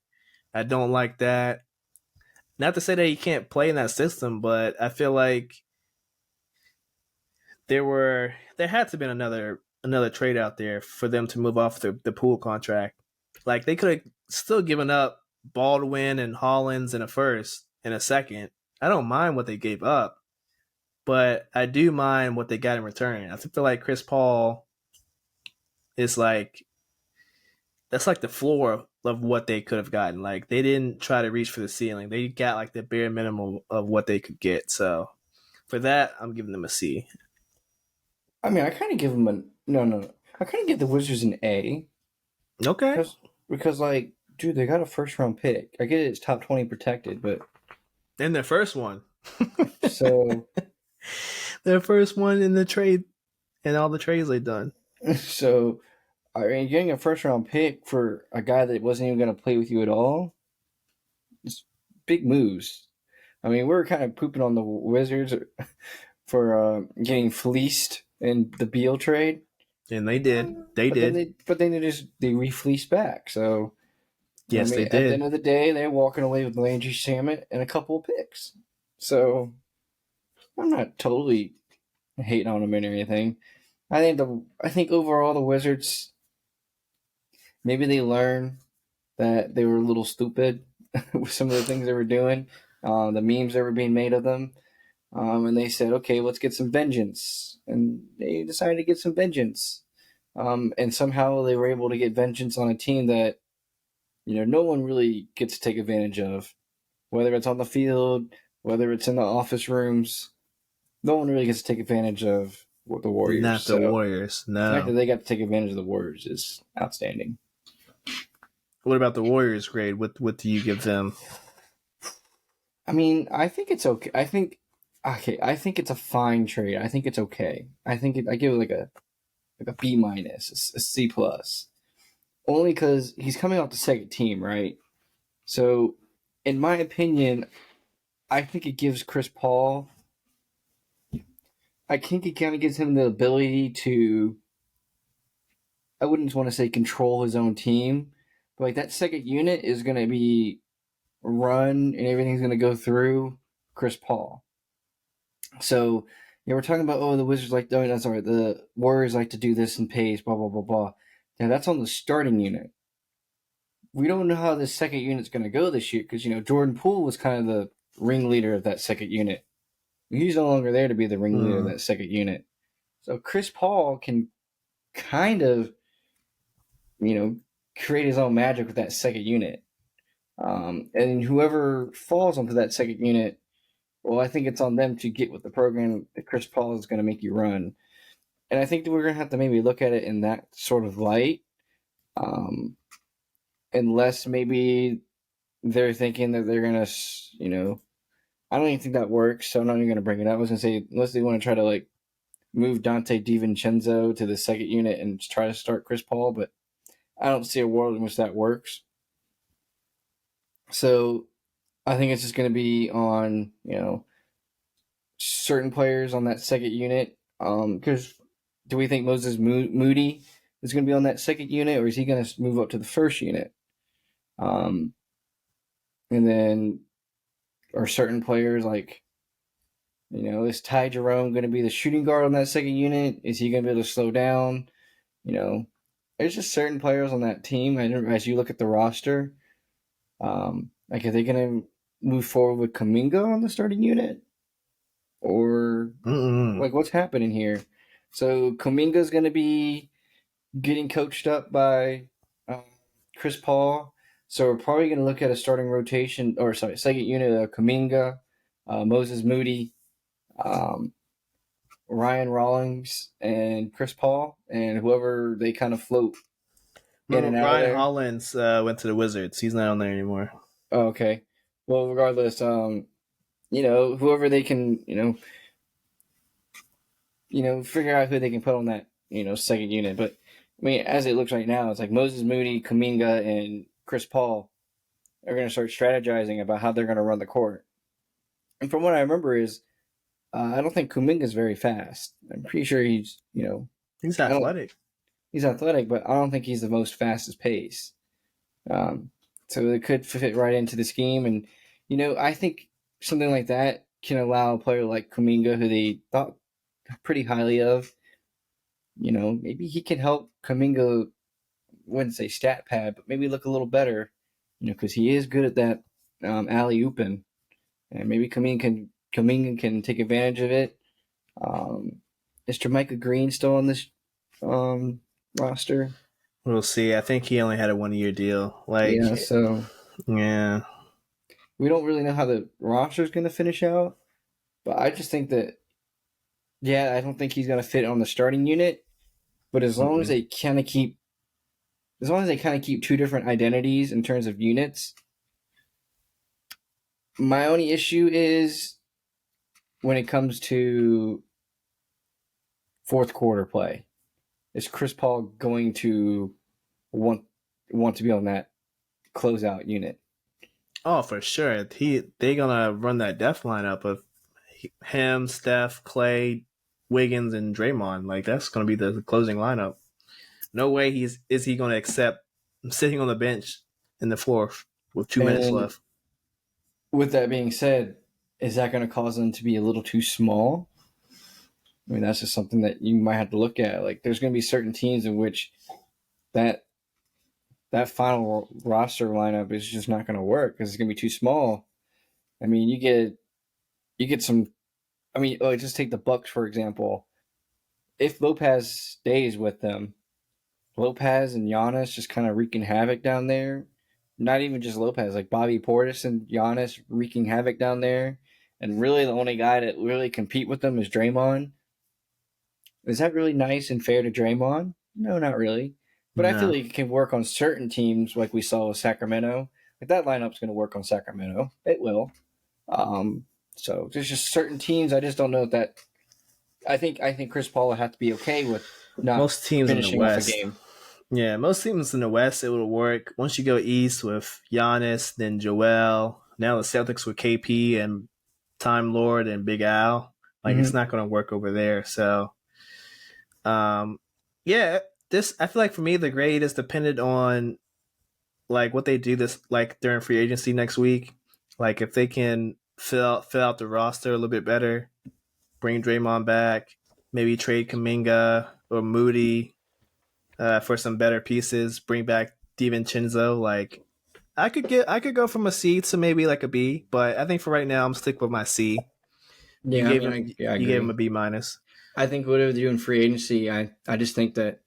I don't like that. Not to say that he can't play in that system, but I feel like there had to have been another trade out there for them to move off the pool contract. Like they could have still given up Baldwin and Hollins in a first and a second. I don't mind what they gave up, but I do mind what they got in return. I feel like Chris Paul is like that's like the floor of what they could have gotten. Like they didn't try to reach for the ceiling. They got like the bare minimum of what they could get. So for that, I'm giving them a C. I mean, I kind of give them a no, no, no. I kind of give the Wizards an A Okay. because like, dude, they got a first round pick. I get it's top 20 protected, but And their first one. so Their first one in the trade and all the trades they've done. so I mean, getting a first round pick for a guy that wasn't even going to play with you at all, it's big moves. I mean, we were kind of pooping on the Wizards for getting fleeced in the Beal trade, And they did. They did. but then they refleeced back. So I Yes, mean, they at the end did. of the day, they're walking away with Landry Shamet and a couple of picks. So I'm not totally hating on them or anything. I think overall the Wizards, maybe they learn that they were a little stupid with some of the things they were doing, the memes that were being made of them. And they said, okay, let's get some vengeance. And they decided to get some vengeance. And somehow they were able to get vengeance on a team that, no one really gets to take advantage of. Whether it's on the field, whether it's in the office rooms, no one really gets to take advantage of the Warriors. Not the So Warriors. the fact that No. they got to take advantage of the Warriors is outstanding. What about the Warriors grade? What do you give them? I mean, I think it's okay. I think it's a fine trade. I think it's okay. I give it like a B minus, a C plus, only because he's coming off the second team, right? So, in my opinion, I think it gives Chris Paul. I think it kind of gives him the ability to. I wouldn't want to say control his own team, but like that second unit is going to be run and everything's going to go through Chris Paul. So, we're talking about the Wizards like oh no, sorry, the Warriors like to do this in pace, blah blah blah blah. Now that's on the starting unit. We don't know how this second unit's going to go this year because Jordan Poole was kind of the ringleader of that second unit. He's no longer there to be the ringleader of Hmm. that second unit. So Chris Paul can kind of create his own magic with that second unit. And whoever falls onto that second unit, well, I think it's on them to get with the program that Chris Paul is going to make you run. And I think that we're going to have to maybe look at it in that sort of light, um, unless maybe they're thinking that they're going to, I don't even think that works, so I'm not even going to bring it up. I was going to say, unless they want to try to like move Dante DiVincenzo to the second unit and try to start Chris Paul, but I don't see a world in which that works. So I think it's just going to be on, certain players on that second unit. Because do we think Moses Moody is going to be on that second unit, or is he going to move up to the first unit? Um, and then are certain players like, is Ty Jerome going to be the shooting guard on that second unit? Is he going to be able to slow down? You there's just certain players on that team. As you look at the roster, Like, are they going to move forward with Kaminga on the starting unit? Or, Mm-mm. like, what's happening here? So, Kaminga's going to be getting coached up by um, Chris Paul. So, we're probably going to look at a starting rotation, or sorry, second unit of Kaminga, Moses Moody, um, Ryan Rawlings, and Chris Paul, and whoever they kind of float in and out of Ryan there. Hollins went to the Wizards. He's not on there anymore. Oh, okay. Well, regardless, whoever they can, figure out who they can put on that, second unit. But I mean, as it looks right now, it's like Moses Moody, Kaminga, and Chris Paul are going to start strategizing about how they're going to run the court. And from what I remember is, I don't think Kuminga is very fast. I'm pretty sure He's I don't, athletic. he's athletic, but I don't think he's the most fastest pace. Um, so it could fit right into the scheme. And, I think something like that can allow a player like Kuminga, who they thought pretty highly of, maybe he can help Kuminga, wouldn't say stat pad, but maybe look a little better, because he is good at that alley ooping. And maybe Kuminga can take advantage of it. Is Jamaica Green still on this roster? We'll see. I think he only had a 1 year deal. Yeah, so Yeah, we don't really know how the roster is going to finish out. But I just think that, yeah, I don't think he's going to fit on the starting unit. But Mm-mm. as long as they kind of keep two different identities in terms of units, my only issue is when it comes to fourth quarter play. Is Chris Paul going to want want to be on that closeout unit? Oh, for sure. They gonna run that death lineup of him, Steph, Clay, Wiggins, and Draymond. Like that's gonna be the closing lineup. No way is he gonna accept sitting on the bench in the fourth with 2 minutes And left. with that being said, is that going to cause them to be a little too small? I mean, that's just something that you might have to look at. Like, there's going to be certain teams in which that that final roster lineup is just not going to work because it's going to be too small. I mean, you get some. I mean, just take the Bucks for example. If Lopez stays with them, Lopez and Giannis just kind of wreaking havoc down there. Not even just Lopez, like Bobby Portis and Giannis wreaking havoc down there. And really, the only guy that really compete with them is Draymond. Is that really nice and fair to Draymond? No, not really. But I feel No, like it can work on certain teams, like we saw with Sacramento. Like that lineup's going to work on Sacramento. It will. Um, so there's just certain teams. I just don't know if that. I think Chris Paul will have to be okay with not most teams in the finishing off a West. game. Yeah, most teams in the West it will work. Once you go east with Giannis, then Joel, now the Celtics with KP and Time Lord and Big Al. Like it's Mm-hmm. not going to work over there. So, um, yeah, this I feel like for me the grade is dependent on like what they do this like during free agency next week. Like if they can fill out the roster a little bit better, bring Draymond back, maybe trade Kaminga or Moody for some better pieces, bring back DiVincenzo. Like I could go from a C to maybe like a B, but I think for right now I'm stick with my C. Yeah, I mean, I You gave him agree. a B minus. I think whatever they do in free agency, I just think that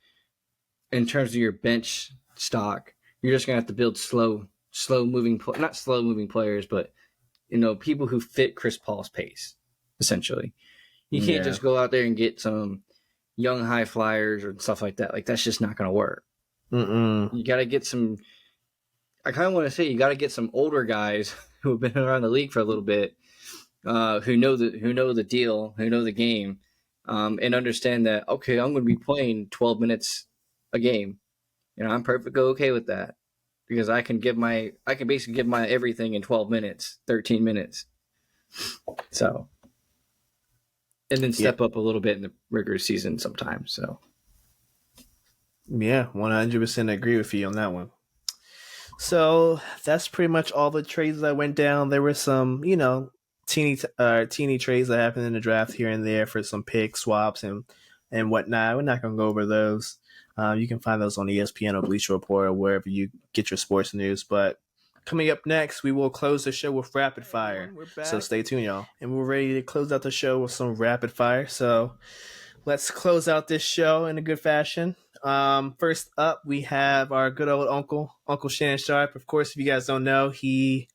in terms of your bench stock, you're just gonna have to build slow moving, not slow moving players, but people who fit Chris Paul's pace. Essentially, you can't Yeah. just go out there and get some young high flyers or stuff like that. Like that's just not gonna work. Mm-mm. You got to get some. I kind of want to say you got to get some older guys who have been around the league for a little bit, who know the deal, who know the game, and understand that okay, I'm going to be playing 12 minutes a game. I'm perfectly okay with that because I can basically give my everything in 12 minutes, 13 minutes. So and then Yeah. step up a little bit in the regular season sometimes. So Yeah. 100% agree with you on that one. So that's pretty much all the trades that went down. There were some, teeny trades that happened in the draft here and there for some pick swaps and whatnot. We're not gonna go over those. You can find those on ESPN or Bleacher Report or wherever you get your sports news. But Coming up next, we will close the show with rapid fire. So stay tuned, y'all. And we're ready to close out the show with some rapid fire. So let's close out this show in a good fashion. First up, we have our good old Uncle Shannon Sharp. Of course, if you guys don't know, his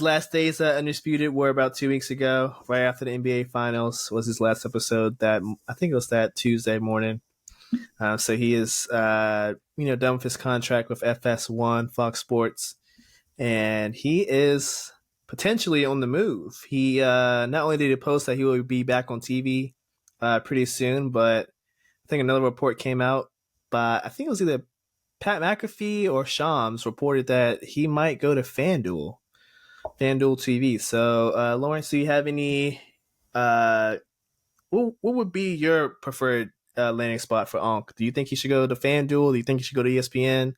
last days at Undisputed were about 2 weeks ago, right after the NBA Finals was his last episode. That I think it was that Tuesday morning. So he is, done with his contract with FS1 Fox Sports, and he is potentially on the move. He not only did he post that he will be back on TV pretty soon, but I think another report came out. But I think it was either Pat McAfee or Shams reported that he might go to FanDuel TV. So, Lawrence, do you have any? What would be your preferred landing spot for Onk? Do you think he should go to FanDuel? Do you think he should go to ESPN?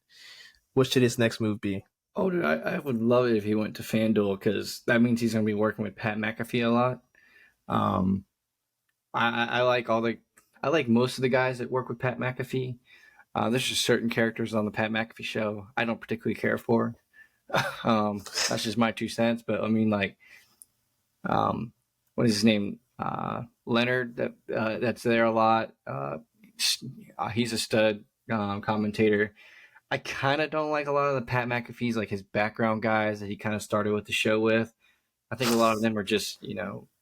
What should his next move be? Oh, dude, I would love it if he went to FanDuel because that means he's going to be working with Pat McAfee a lot. Um, I like I like most of the guys that work with Pat McAfee. There's just certain characters on the Pat McAfee show I don't particularly care for. That's just my 2 cents. But I mean, like, what is his name? Leonard. That's there a lot. He's a stud commentator. I kind of don't like a lot of the Pat McAfee's, like his background guys that he kind of started with the show with. I think a lot of them are just,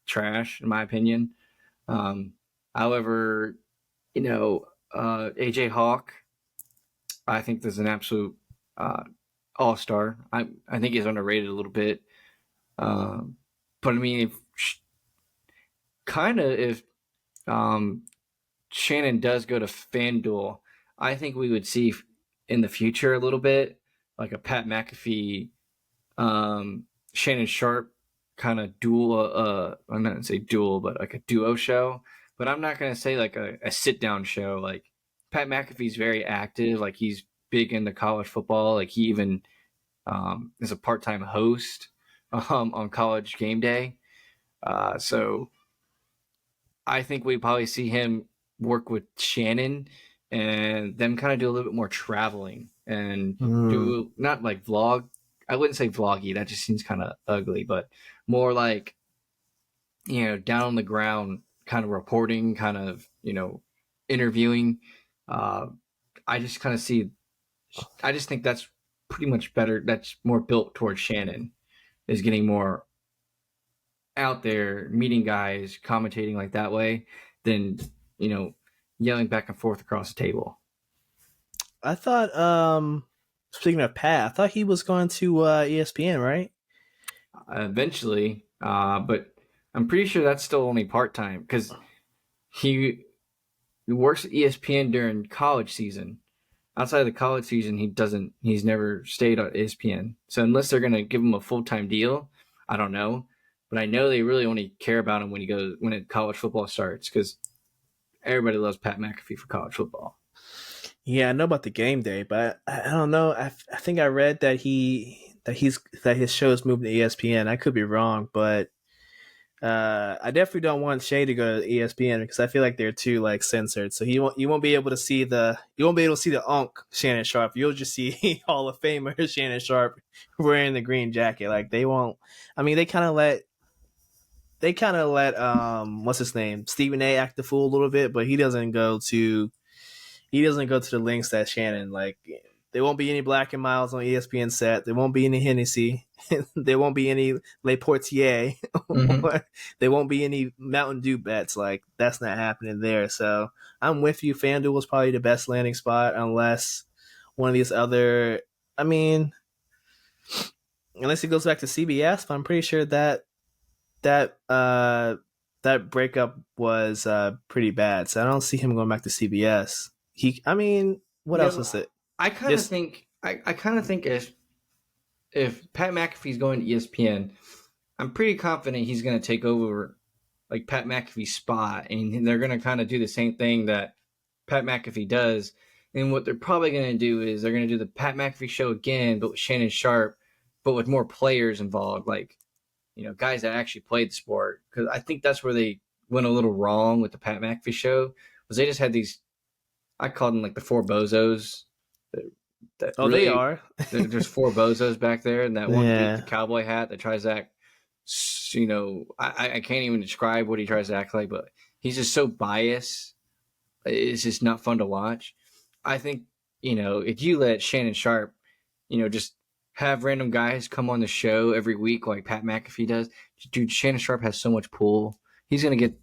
trash, in my opinion. However, AJ Hawk, I think there's an absolute all star. I think he's underrated a little bit. But I mean, if Shannon does go to FanDuel, I think we would see in the future a little bit like a Pat McAfee, Shannon Sharp kind of duel. I'm not gonna say duel, but like a duo show. But I'm not gonna say like a sit down show. Like Pat McAfee's very active. Like he's big into college football. Like he even is a part time host on College Game Day. So I think we probably see him work with Shannon and them kind of do a little bit more traveling and do not like vlog. I wouldn't say vloggy. That just seems kind of ugly, but more like, down on the ground kind of reporting, kind of, interviewing. I just kind of I just think that's pretty much better. That's more built towards Shannon is getting more out there, meeting guys, commentating like that way than, yelling back and forth across the table. I thought, speaking of Pat, I thought he was going to ESPN, right? Eventually, but I'm pretty sure that's still only part time because he works at ESPN during college season. Outside of the college season, he's never stayed at ESPN. So unless they're gonna give him a full time deal, I don't know. But I know they really only care about him when college football starts because everybody loves Pat McAfee for college football. Yeah, I know about the game day, but I don't know. I think I read that his show is moving to ESPN. I could be wrong, but I definitely don't want Shay to go to ESPN because I feel like they're too like censored. So you won't be able to see the Unk Shannon Sharp. You'll just see Hall of Famer Shannon Sharp wearing the green jacket. Like they won't. I mean, they kind of let what's his name, Stephen A. act the fool a little bit, but he doesn't go to the links that Shannon like. There won't be any Black and Miles on ESPN set. There won't be any Hennessy. There won't be any Le Portier. Mm-hmm. There won't be any Mountain Dew bets. Like that's not happening there. So I'm with you. FanDuel was probably the best landing spot, unless one of these other. I mean, unless it goes back to CBS. But I'm pretty sure that breakup was pretty bad. So I don't see him going back to CBS. I mean, what else was it? I kind of think if Pat McAfee's going to ESPN, I'm pretty confident he's going to take over like Pat McAfee's spot, and they're going to kind of do the same thing that Pat McAfee does. And what they're probably going to do is they're going to do the Pat McAfee show again, but with Shannon Sharp, but with more players involved, like guys that actually played the sport. Because I think that's where they went a little wrong with the Pat McAfee show, was they just had these. I called them like the four bozos. that Oh, they really are. there's four bozos back there, and that one dude with the Yeah. cowboy hat that tries to act. I can't even describe what he tries to act like, but he's just so biased. It's just not fun to watch. I think if you let Shannon Sharp, just have random guys come on the show every week like Pat McAfee does. Dude, Shannon Sharp has so much pull. He's gonna get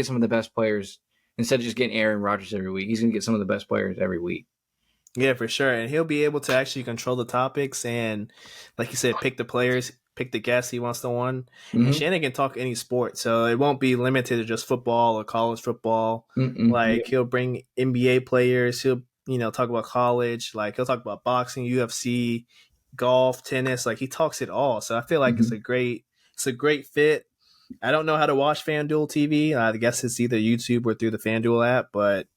some of the best players instead of just getting Aaron Rodgers every week. He's gonna get some of the best players every week. Yeah, for sure. And he'll be able to actually control the topics and, like you said, pick the players, pick the guests he wants to on. And Mm-hmm. Shannon can talk any sport, so it won't be limited to just football or college football. Yeah. Like he'll bring NBA players. He'll talk about college. Like he'll talk about boxing, UFC, golf, tennis. Like he talks it all. So I feel like Mm-hmm. it's a great fit. I don't know how to watch FanDuel TV. I guess it's either YouTube or through the FanDuel app, but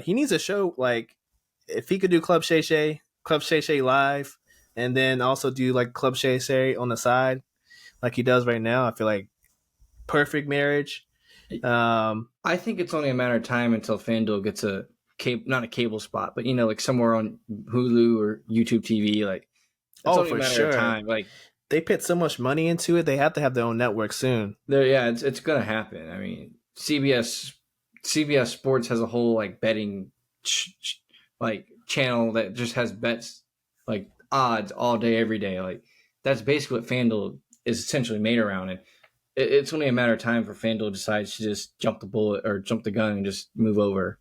he needs a show like if he could do Club Shay Shay live, and then also do like Club Shay Shay on the side, like he does right now. I feel like perfect marriage. Um, I think it's only a matter of time until FanDuel gets a cable, not a cable spot, but like somewhere on Hulu or YouTube TV. Like it's oh, only a for matter of sure. time. Like They put so much money into it. They have to have their own network soon. yeah, it's gonna happen. I mean, CBS Sports has a whole like betting like channel that just has bets like odds all day every day. Like that's basically what FanDuel is essentially made around. And it's only a matter of time for FanDuel decides to just jump the bullet or jump the gun and just move over.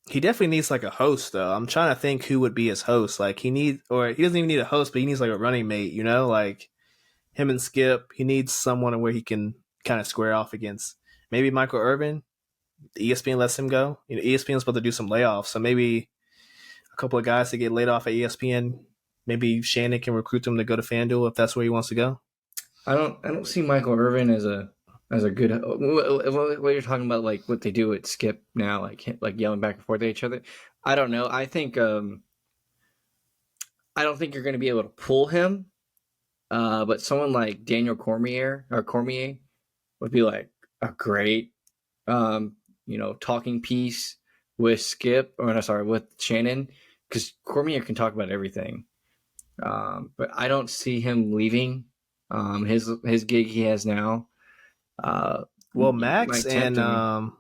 He definitely needs like a host though. I'm trying to think who would be his host. Like he doesn't even need a host, but he needs like a running mate. Like him and Skip. He needs someone where he can kind of square off against. Maybe Michael Irvin. ESPN lets him go. ESPN's about to do some layoffs, so maybe a couple of guys to get laid off at ESPN. Maybe Shannon can recruit them to go to FanDuel if that's where he wants to go. I don't see Michael Irvin as a good. What you're talking about, like what they do at Skip now, like yelling back and forth at each other. I don't know. I don't think you're going to be able to pull him. But someone like Daniel Cormier would be like a great, talking piece with Skip, or no, sorry, with Shannon, because Cormier can talk about everything. But I don't see him leaving his gig he has now. Uh, Well, Max might tempt and him.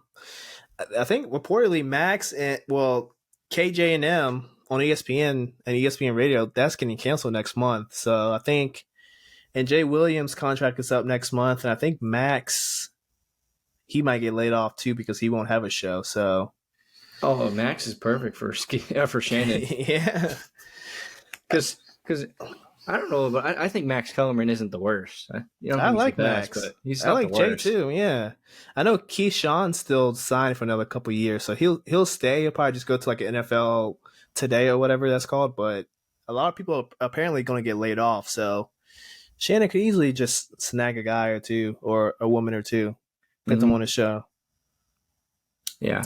I think reportedly Max and KJ&M on ESPN and ESPN Radio that's getting canceled next month. So I think and Jay Williams' contract is up next month, and I think Max he might get laid off too because he won't have a show. So Oh, Max is perfect for Shannon yeah, because I don't know, but I think Max Kellerman isn't the worst. I don't I think he's the like best, Max. but he's I not the like Jay worst. too. Yeah, I know Keyshawn still signed for another couple years, so he'll stay. He'll probably just go to like an NFL today or whatever that's called. But a lot of people are apparently going to get laid off, so Shannon could easily just snag a guy or two or a woman or two, put them Hmm. on the show. Yeah,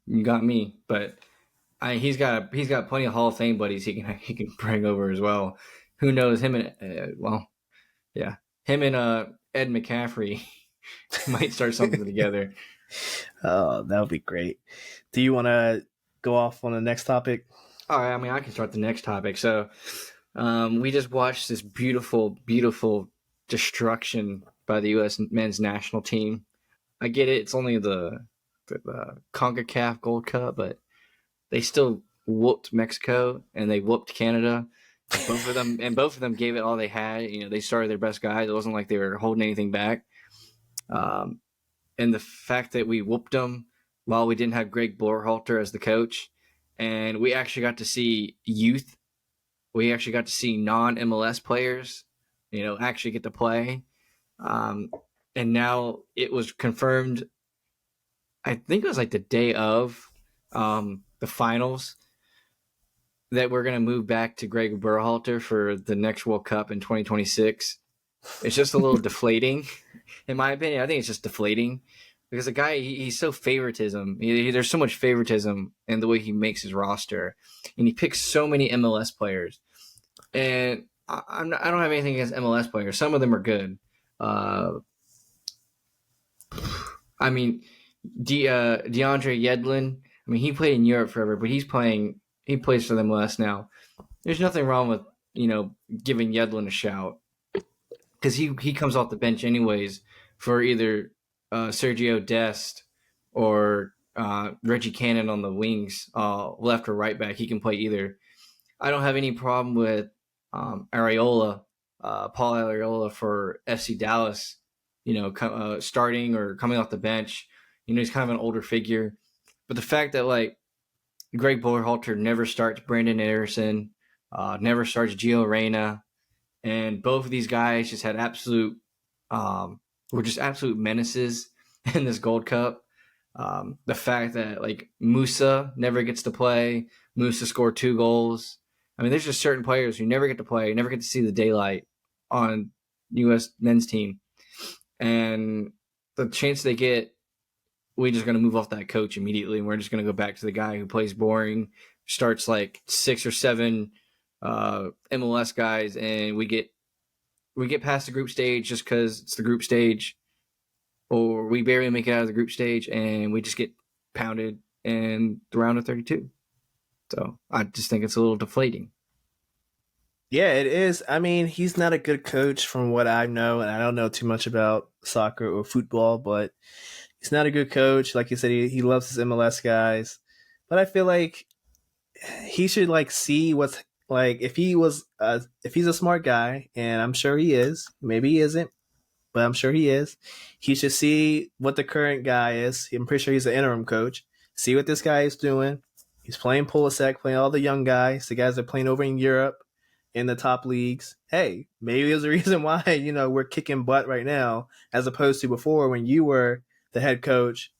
you got me, but he's got plenty of Hall of Fame buddies he can bring over as well. Who knows him and yeah, him and Ed McCaffrey might start something together. Oh, that would be great. Do you want to go off on the next topic? All right, I mean I can start the next topic. So we just watched this beautiful, beautiful destruction by the U.S. men's national team. I get it; it's only the Concacaf Gold Cup, but they still whooped Mexico and they whooped Canada. Both of them gave it all they had. They started their best guys. It wasn't like they were holding anything back. Um, and the fact that we whooped them while we didn't have Greg Berhalter as the coach, and we actually got to see youth. We actually got to see non-MLS players, actually get to play. Um, and now it was confirmed. I think it was like the day of the finals that we're going to move back to Greg Berhalter for the next World Cup in 2026. It's just a little deflating, in my opinion. I think it's just deflating because the guy, he's so favoritism. There's so much favoritism in the way he makes his roster, and he picks so many MLS players. And I don't have anything against MLS players. Some of them are good. I mean, DeAndre Yedlin. I mean, he played in Europe forever, but he's playing he plays for the MLS now. There's nothing wrong with giving Yedlin a shout because he comes off the bench anyways for either Sergio Dest or Reggie Cannon on the wings, left or right back. He can play either. I don't have any problem with Areola, Paul Areola for FC Dallas. Starting or coming off the bench. He's kind of an older figure, but the fact that like Greg Berhalter never starts Brandon Anderson, never starts Gio Reyna, and both of these guys just had were just absolute menaces in this Gold Cup. The fact that like Musa never gets to play, Musa scored 2 goals. I mean, there's just certain players who never get to play, never get to see the daylight on U.S. men's team, and the chance they get, we're just going to move off that coach immediately, and we're just going to go back to the guy who plays boring, starts like 6 or 7 MLS guys, and we get past the group stage just because it's the group stage, or we barely make it out of the group stage, and we just get pounded in the round of 32. So I just think it's a little deflating. Yeah, it is. I mean, he's not a good coach from what I know, and I don't know too much about soccer or football, but he's not a good coach. Like you said, he loves his MLS guys. But I feel like he should like see what's like if he's a smart guy, and I'm sure he is. Maybe he isn't, but I'm sure he is. He should see what the current guy is. I'm pretty sure he's an interim coach. See what this guy is doing. He's playing Pulisic, playing all the young guys. The guys are playing over in Europe in the top leagues. Hey, maybe there's a reason why, we're kicking butt right now, as opposed to before when you were the head coach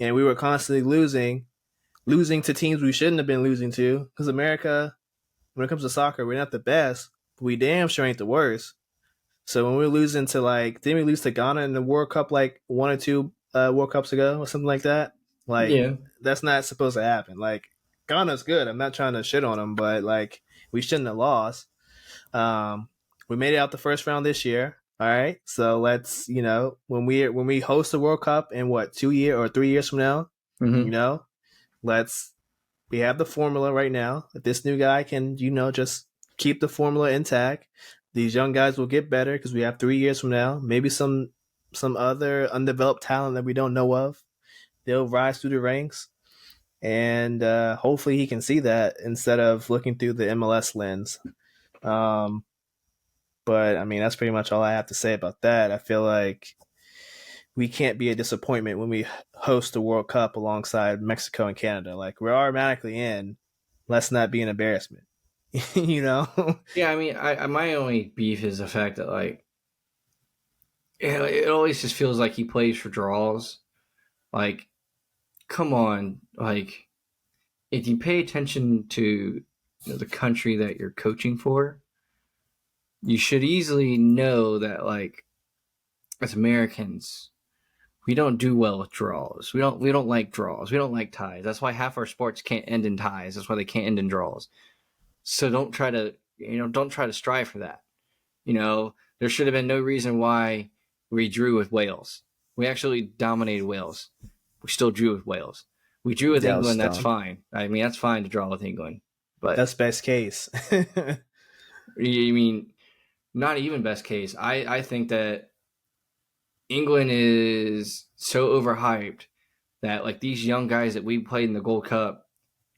and we were constantly losing to teams we shouldn't have been losing to. Because America, when it comes to soccer, we're not the best, but we damn sure ain't the worst. So when we're losing to didn't we lose to Ghana in the World Cup like 1 or 2 World Cups ago or something like that? Like, Yeah. that's not supposed to happen. Like, Ghana's good. I'm not trying to shit on them, but like, we shouldn't have lost. Um, we made it out the first round this year. All right, so let's when we host the World Cup in what 2 year or 3 years from now, Mm-hmm. let's we have the formula right now. If this new guy can just keep the formula intact, these young guys will get better because we have 3 years from now. Maybe some other undeveloped talent that we don't know of, they'll rise through the ranks, and hopefully he can see that instead of looking through the MLS lens. But I mean, that's pretty much all I have to say about that. I feel like we can't be a disappointment when we host the World Cup alongside Mexico and Canada. Like, we're automatically in. Let's not be an embarrassment. you know? Yeah, I mean, my only beef is the fact that like it always just feels like he plays for draws. Like, come on, like if you pay attention to the country that you're coaching for, you should easily know that like as Americans, we don't do well with draws. We don't like draws. We don't like ties. That's why half our sports can't end in ties. That's why they can't end in draws. So don't try to strive for that. There should have been no reason why we drew with Wales. We actually dominated Wales. We still drew with Wales. We drew with England. That's fine. I mean, that's fine to draw with England, but that's best case. you mean not even best case. I think that England is so overhyped that like these young guys that we played in the Gold Cup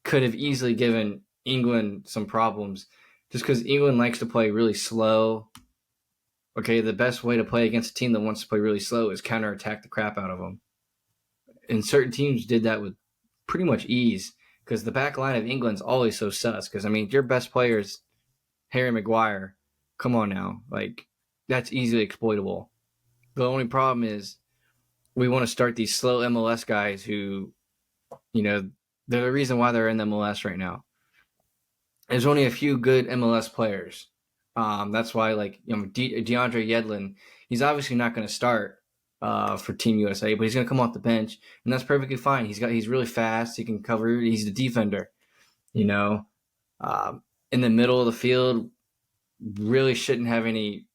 could have easily given England some problems just because England likes to play really slow. Okay, the best way to play against a team that wants to play really slow is counterattack the crap out of them. And certain teams did that with pretty much ease because the back line of England's always so sus. Because, I mean, your best player is Harry Maguire. Come on now. Like, that's easily exploitable. The only problem is we want to start these slow MLS guys who, they're the reason why they're in the MLS right now. There's only a few good MLS players. That's why, like, DeAndre Yedlin, he's obviously not going to start for Team USA, but he's going to come off the bench, and that's perfectly fine. He's really fast. He can cover. He's the defender. In the middle of the field, really shouldn't have any.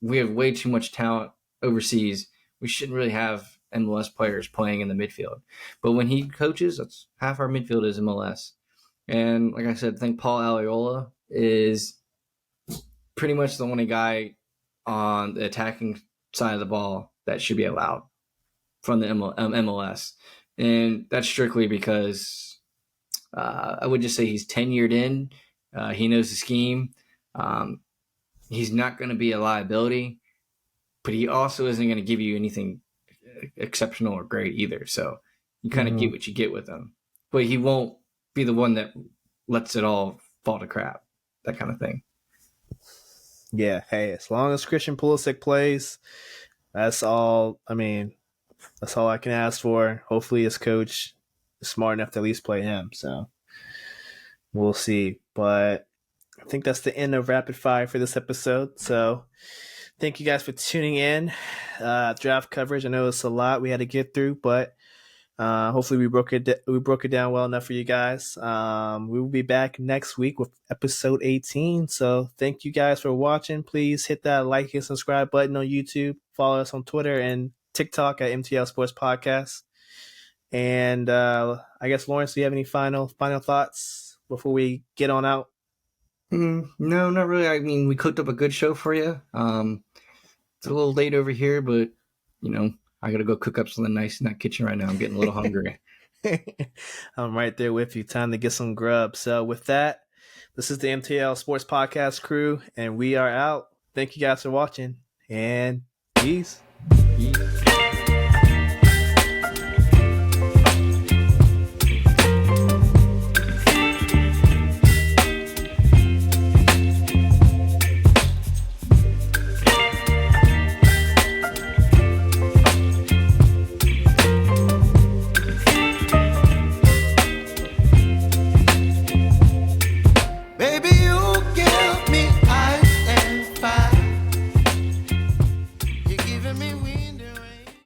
We have way too much talent overseas. We shouldn't really have MLS players playing in the midfield. But when he coaches, that's half our midfield is MLS. And like I said, I think Paul Aliola is pretty much the only guy on the attacking side of the ball that should be allowed from the MLS. And that's strictly because I would just say he's tenured in. He knows the scheme. Um, he's not going to be a liability, but he also isn't going to give you anything exceptional or great either. So you kind of Mm-hmm. get what you get with him. But he won't be the one that lets it all fall to crap, that kind of thing. Yeah, hey, as long as Christian Pulisic plays, that's all. I mean, that's all I can ask for. Hopefully, his coach is smart enough to at least play him. So we'll see. But I think that's the end of Rapid Fire for this episode. So thank you guys for tuning in. Draft coverage. I know it's a lot we had to get through, but hopefully we broke it down well enough for you guys. We will be back next week with episode 18. So thank you guys for watching. Please hit that like and subscribe button on YouTube. Follow us on Twitter and TikTok at MTL Sports Podcast. And I guess Lawrence, do you have any final thoughts before we get on out? No, not really. I mean, we cooked up a good show for you. It's a little late over here, but you know, I gotta go cook up something nice in that kitchen right now. I'm getting a little hungry. I'm right there with you. Time to get some grub. So with that, this is the MTL Sports Podcast crew, and we are out. Thank you guys for watching, and peace.